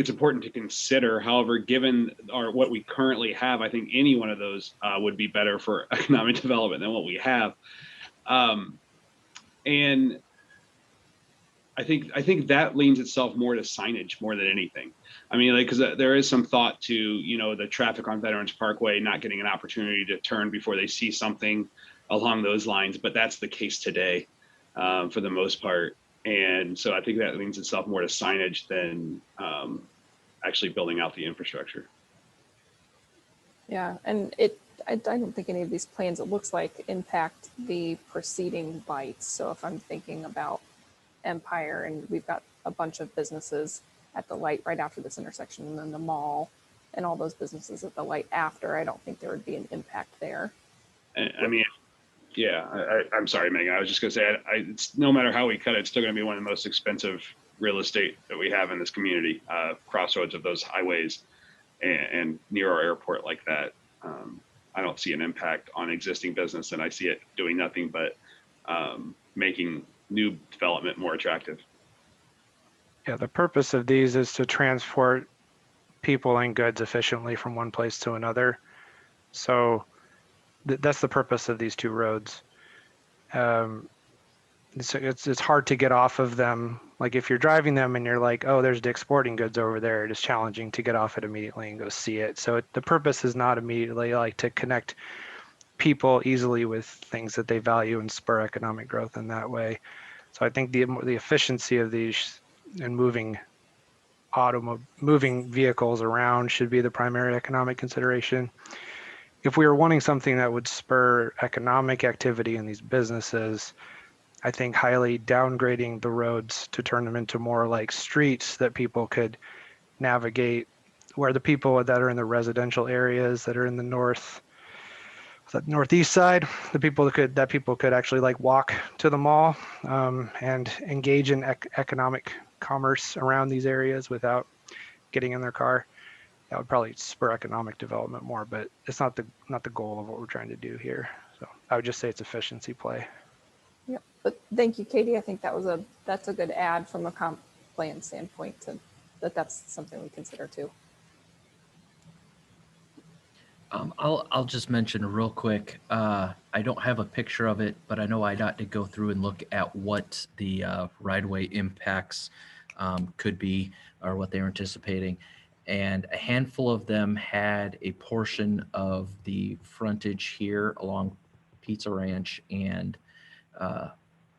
it's important to consider. However, given what we currently have, I think any one of those would be better for economic development than what we have. And I think that leans itself more to signage more than anything. I mean, like, because there is some thought to, the traffic on Veterans Parkway not getting an opportunity to turn before they see something along those lines, but that's the case today for the most part. And so I think that leans itself more to signage than actually building out the infrastructure. Yeah, and I don't think any of these plans, it looks like, impact the preceding bites. So if I'm thinking about Empire and we've got a bunch of businesses at the light right after this intersection and then the mall, and all those businesses at the light after, I don't think there would be an impact there. I mean, yeah, I'm sorry, Megan. I was just gonna say, it's no matter how we cut it, it's still gonna be one of the most expensive real estate that we have in this community, crossroads of those highways and near our airport like that. I don't see an impact on existing business, and I see it doing nothing but making new development more attractive. Yeah, the purpose of these is to transport people and goods efficiently from one place to another. So that's the purpose of these two roads. It's hard to get off of them. Like if you're driving them and you're like, oh, there's Dick's Sporting Goods over there, it is challenging to get off it immediately and go see it. So the purpose is not immediately like to connect people easily with things that they value and spur economic growth in that way. So I think the efficiency of these and moving vehicles around should be the primary economic consideration. If we were wanting something that would spur economic activity in these businesses, I think highly downgrading the roads to turn them into more like streets that people could navigate, where the people that are in the residential areas that are in the northeast side, the people could actually like walk to the mall and engage in economic commerce around these areas without getting in their car. That would probably spur economic development more, but it's not the goal of what we're trying to do here. So I would just say it's efficiency play. Yeah, but thank you, Katie. I think that's a good add from a comp plan standpoint that's something we consider too. I'll just mention real quick. I don't have a picture of it, but I know IDOT did go through and look at what the right-of-way impacts could be or what they were anticipating. And a handful of them had a portion of the frontage here along Pizza Ranch and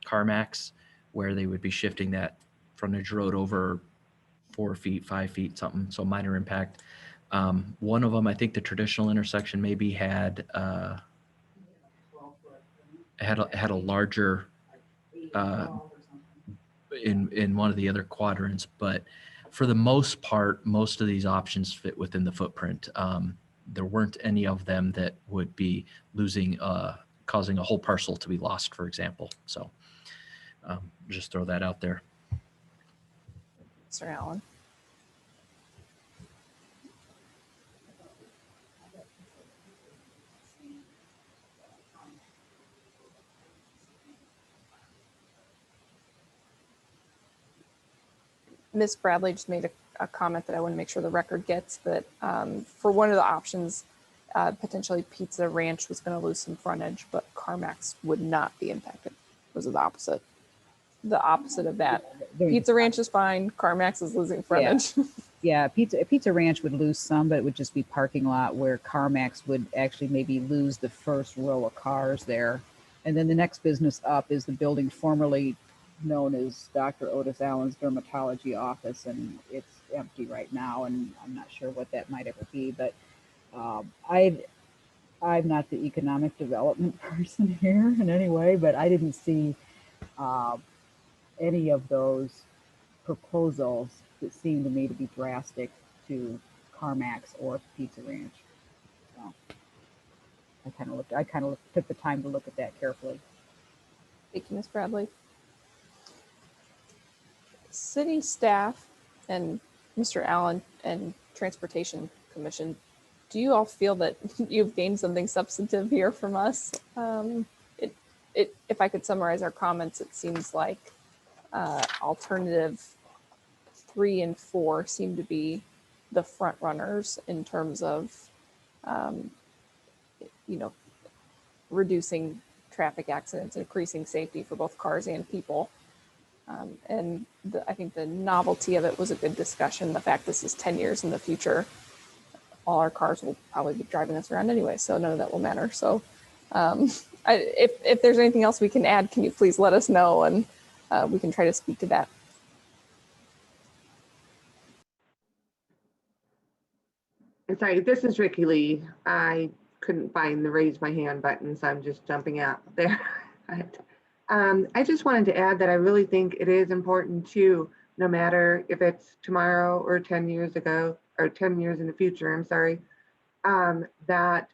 CarMax, where they would be shifting that frontage road over 4 feet, 5 feet, something, so minor impact. One of them, I think the traditional intersection maybe had a larger in one of the other quadrants, but for the most part, most of these options fit within the footprint. There weren't any of them that would be causing a whole parcel to be lost, for example. So just throw that out there. Mr. Allen. Ms. Bradley just made a comment that I want to make sure the record gets, that for one of the options, potentially Pizza Ranch was going to lose some frontage, but CarMax would not be impacted. Those are the opposite. The opposite of that. Pizza Ranch is fine. CarMax is losing frontage. Yeah, Pizza Ranch would lose some, but it would just be parking lot, where CarMax would actually maybe lose the first row of cars there. And then the next business up is the building formerly known as Dr. Otis Allen's dermatology office, and it's empty right now, and I'm not sure what that might ever be, but I'm not the economic development person here in any way, but I didn't see any of those proposals that seemed to me to be drastic to CarMax or Pizza Ranch. So I kind of took the time to look at that carefully. Thank you, Ms. Bradley. City staff and Mr. Allen and Transportation Commission, do you all feel that you've gained something substantive here from us? If I could summarize our comments, it seems like alternative 3 and 4 seem to be the front runners in terms of, reducing traffic accidents, increasing safety for both cars and people. And I think the novelty of it was a good discussion. The fact this is 10 years in the future, all our cars will probably be driving us around anyway, so none of that will matter. So if there's anything else we can add, can you please let us know, and we can try to speak to that. I'm sorry, this is Ricky Lee. I couldn't find the raise my hand button, so I'm just jumping out there. I just wanted to add that I really think it is important too, no matter if it's tomorrow or 10 years ago, or 10 years in the future, I'm sorry, that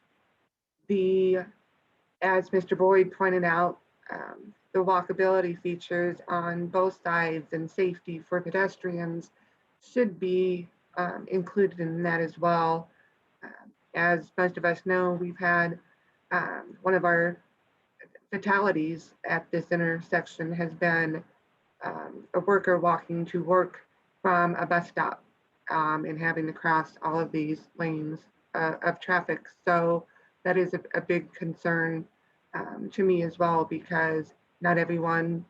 as Mr. Boyd pointed out, the walkability features on both sides and safety for pedestrians should be included in that as well. As most of us know, we've had one of our fatalities at this intersection has been a worker walking to work from a bus stop and having to cross all of these lanes of traffic. So that is a big concern to me as well, because not everyone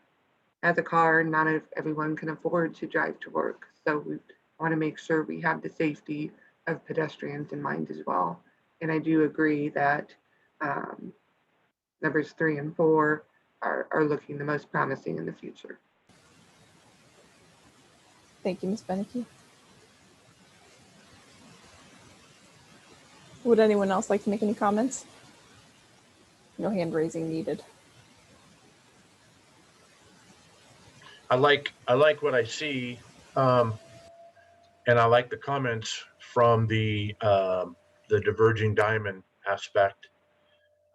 has a car, not everyone can afford to drive to work. So we want to make sure we have the safety of pedestrians in mind as well. And I do agree that numbers 3 and 4 are looking the most promising in the future. Thank you, Ms. Beneke. Would anyone else like to make any comments? No hand raising needed. I like what I see, and I like the comments from the Diverging Diamond aspect.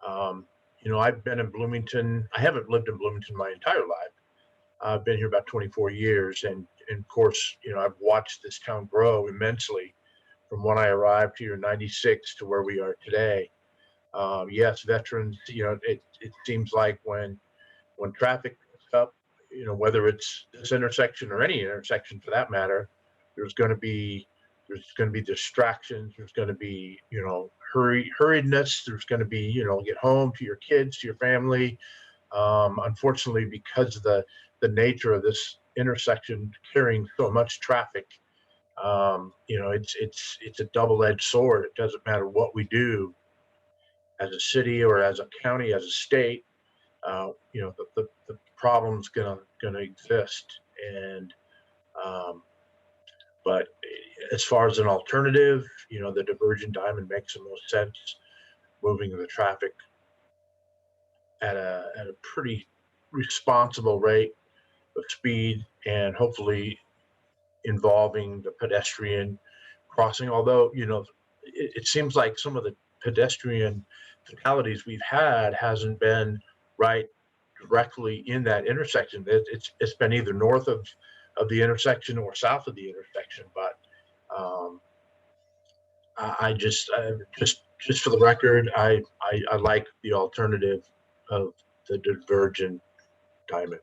You know, I've been in Bloomington. I haven't lived in Bloomington my entire life. I've been here about 24 years, and of course, you know, I've watched this town grow immensely from when I arrived here in '96 to where we are today. Yes, veterans. You know, it seems like when traffic picks up, you know, whether it's this intersection or any intersection for that matter, there's going to be distractions. There's going to be, you know, hurriedness. There's going to be, you know, get home to your kids, to your family. Unfortunately, because of the nature of this intersection carrying so much traffic, you know, it's a double-edged sword. It doesn't matter what we do as a city or as a county, as a state. You know, the problem's gonna exist, and but as far as an alternative, you know, the Diverging Diamond makes the most sense, moving the traffic at a pretty responsible rate of speed, and hopefully involving the pedestrian crossing. Although, you know, it seems like some of the pedestrian fatalities we've had hasn't been right directly in that intersection. It's been either north of the intersection or south of the intersection. But I just for the record, I like the alternative of the Divergent Diamond.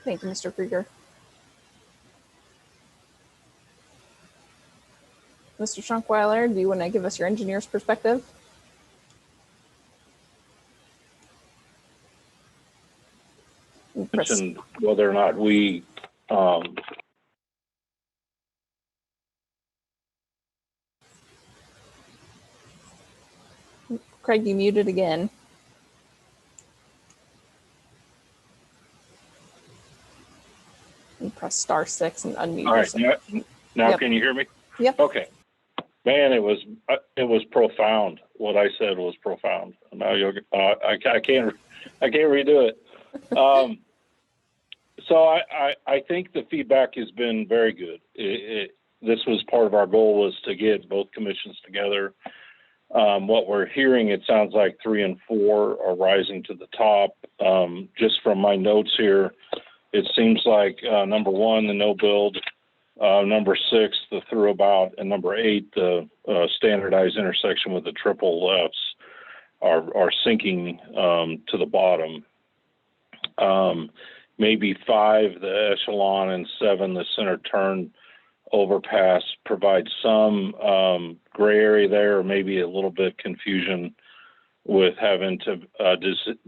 Thank you, Mr. Krieger. Mr. Schunkweiler, do you want to give us your engineer's perspective? Mentioned whether or not we Craig, you muted again. And press *6 and unmute. all right, now Yep. Can you hear me? Yep. Okay. Man, it was profound. What I said was profound. Now I can't redo it. So I think the feedback has been very good. This was part of our goal, was to get both commissions together. What we're hearing, it sounds like 3 and 4 are rising to the top. Just from my notes here, it seems like number 1, the no build, number 6, the throughobout, and number 8, the standardized intersection with the triple lefts are sinking to the bottom. Maybe 5, the echelon, and 7, the center turn overpass provide some gray area there, or maybe a little bit confusion with having to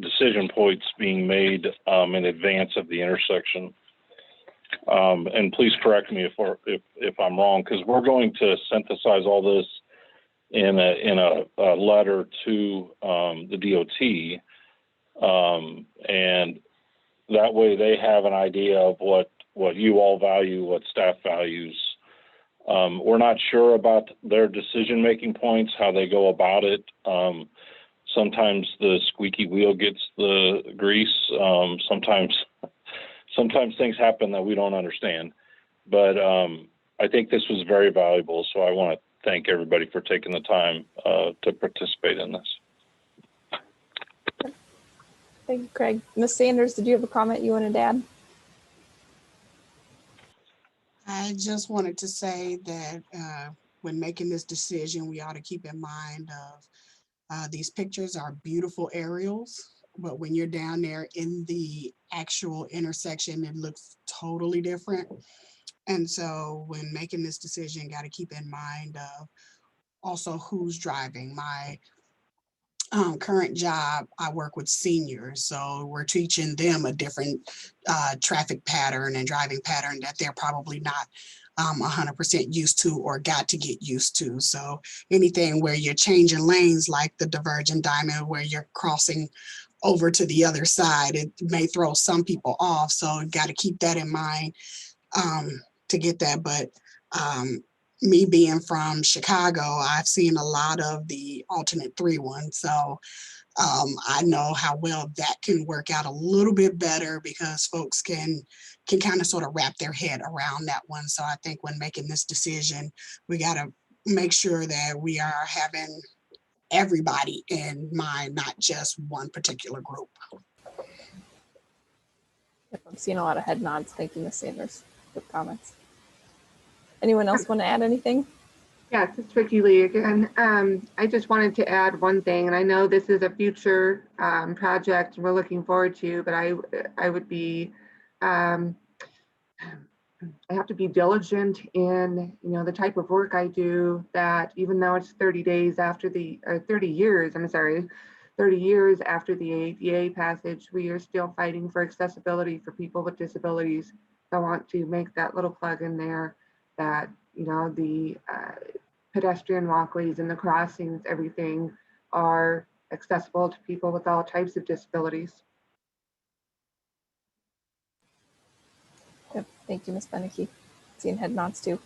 decision points being made in advance of the intersection. And please correct me if I'm wrong, because we're going to synthesize all this in a letter to the DOT, and that way they have an idea of what you all value, what staff values. We're not sure about their decision-making points, how they go about it. Sometimes the squeaky wheel gets the grease. Sometimes things happen that we don't understand. But I think this was very valuable, so I want to thank everybody for taking the time to participate in this. Thank you, Craig. Ms. Sanders, did you have a comment you wanted to add? I just wanted to say that when making this decision, we ought to keep in mind of these pictures are beautiful aerials, but when you're down there in the actual intersection, it looks totally different. And so when making this decision, got to keep in mind of also who's driving. My current job, I work with seniors, so we're teaching them a different traffic pattern and driving pattern that they're probably not 100% used to or got to get used to. So anything where you're changing lanes, like the Diverging Diamond, where you're crossing over to the other side, it may throw some people off. So got to keep that in mind to get that. But me being from Chicago, I've seen a lot of the alternate 3-1. So I know how well that can work out a little bit better because folks can kind of sort of wrap their head around that one. So I think when making this decision, we got to make sure that we are having everybody in mind, not just one particular group. Yep, I'm seeing a lot of head nods. Thank you, Ms. Sanders. Good comments. Anyone else want to add anything? Yes, it's Ricky Lee again. I just wanted to add one thing, and I know this is a future project we're looking forward to, but I would be, I have to be diligent in, the type of work I do, that even though it's 30 days after the, or 30 years, I'm sorry, 30 years after the ADA passage, we are still fighting for accessibility for people with disabilities. So I want to make that little plug in there that, the pedestrian walkways and the crossings, everything are accessible to people with all types of disabilities. Yep, thank you, Ms. Beneke. Seeing head nods too.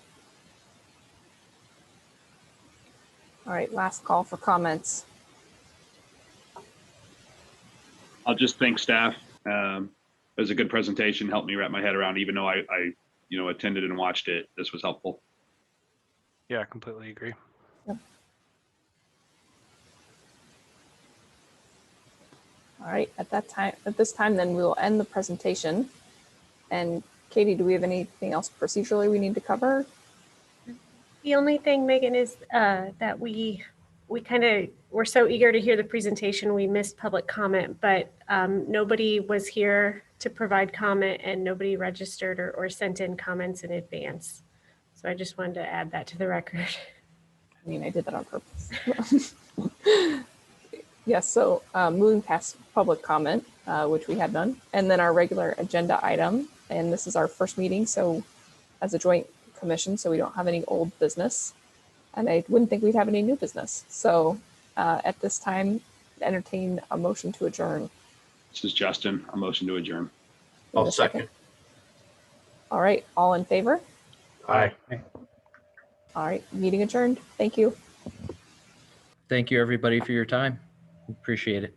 All right, last call for comments. I'll just thank staff. It was a good presentation, helped me wrap my head around, even though I attended and watched it. This was helpful. Yeah, I completely agree. Yep. All right, at this time, then we will end the presentation. And Katie, do we have anything else procedurally we need to cover? The only thing, Megan, is that we're so eager to hear the presentation, we missed public comment, but nobody was here to provide comment and nobody registered or sent in comments in advance. So I just wanted to add that to the record. I mean, I did that on purpose. Yes, so moving past public comment, which we had none, and then our regular agenda item, and this is our first meeting, so as a joint commission, so we don't have any old business, and I wouldn't think we'd have any new business. So at this time, entertain a motion to adjourn. This is Justin. A motion to adjourn. I'll second. All right, all in favor? Aye. All right, meeting adjourned. Thank you. Thank you, everybody, for your time. Appreciate it.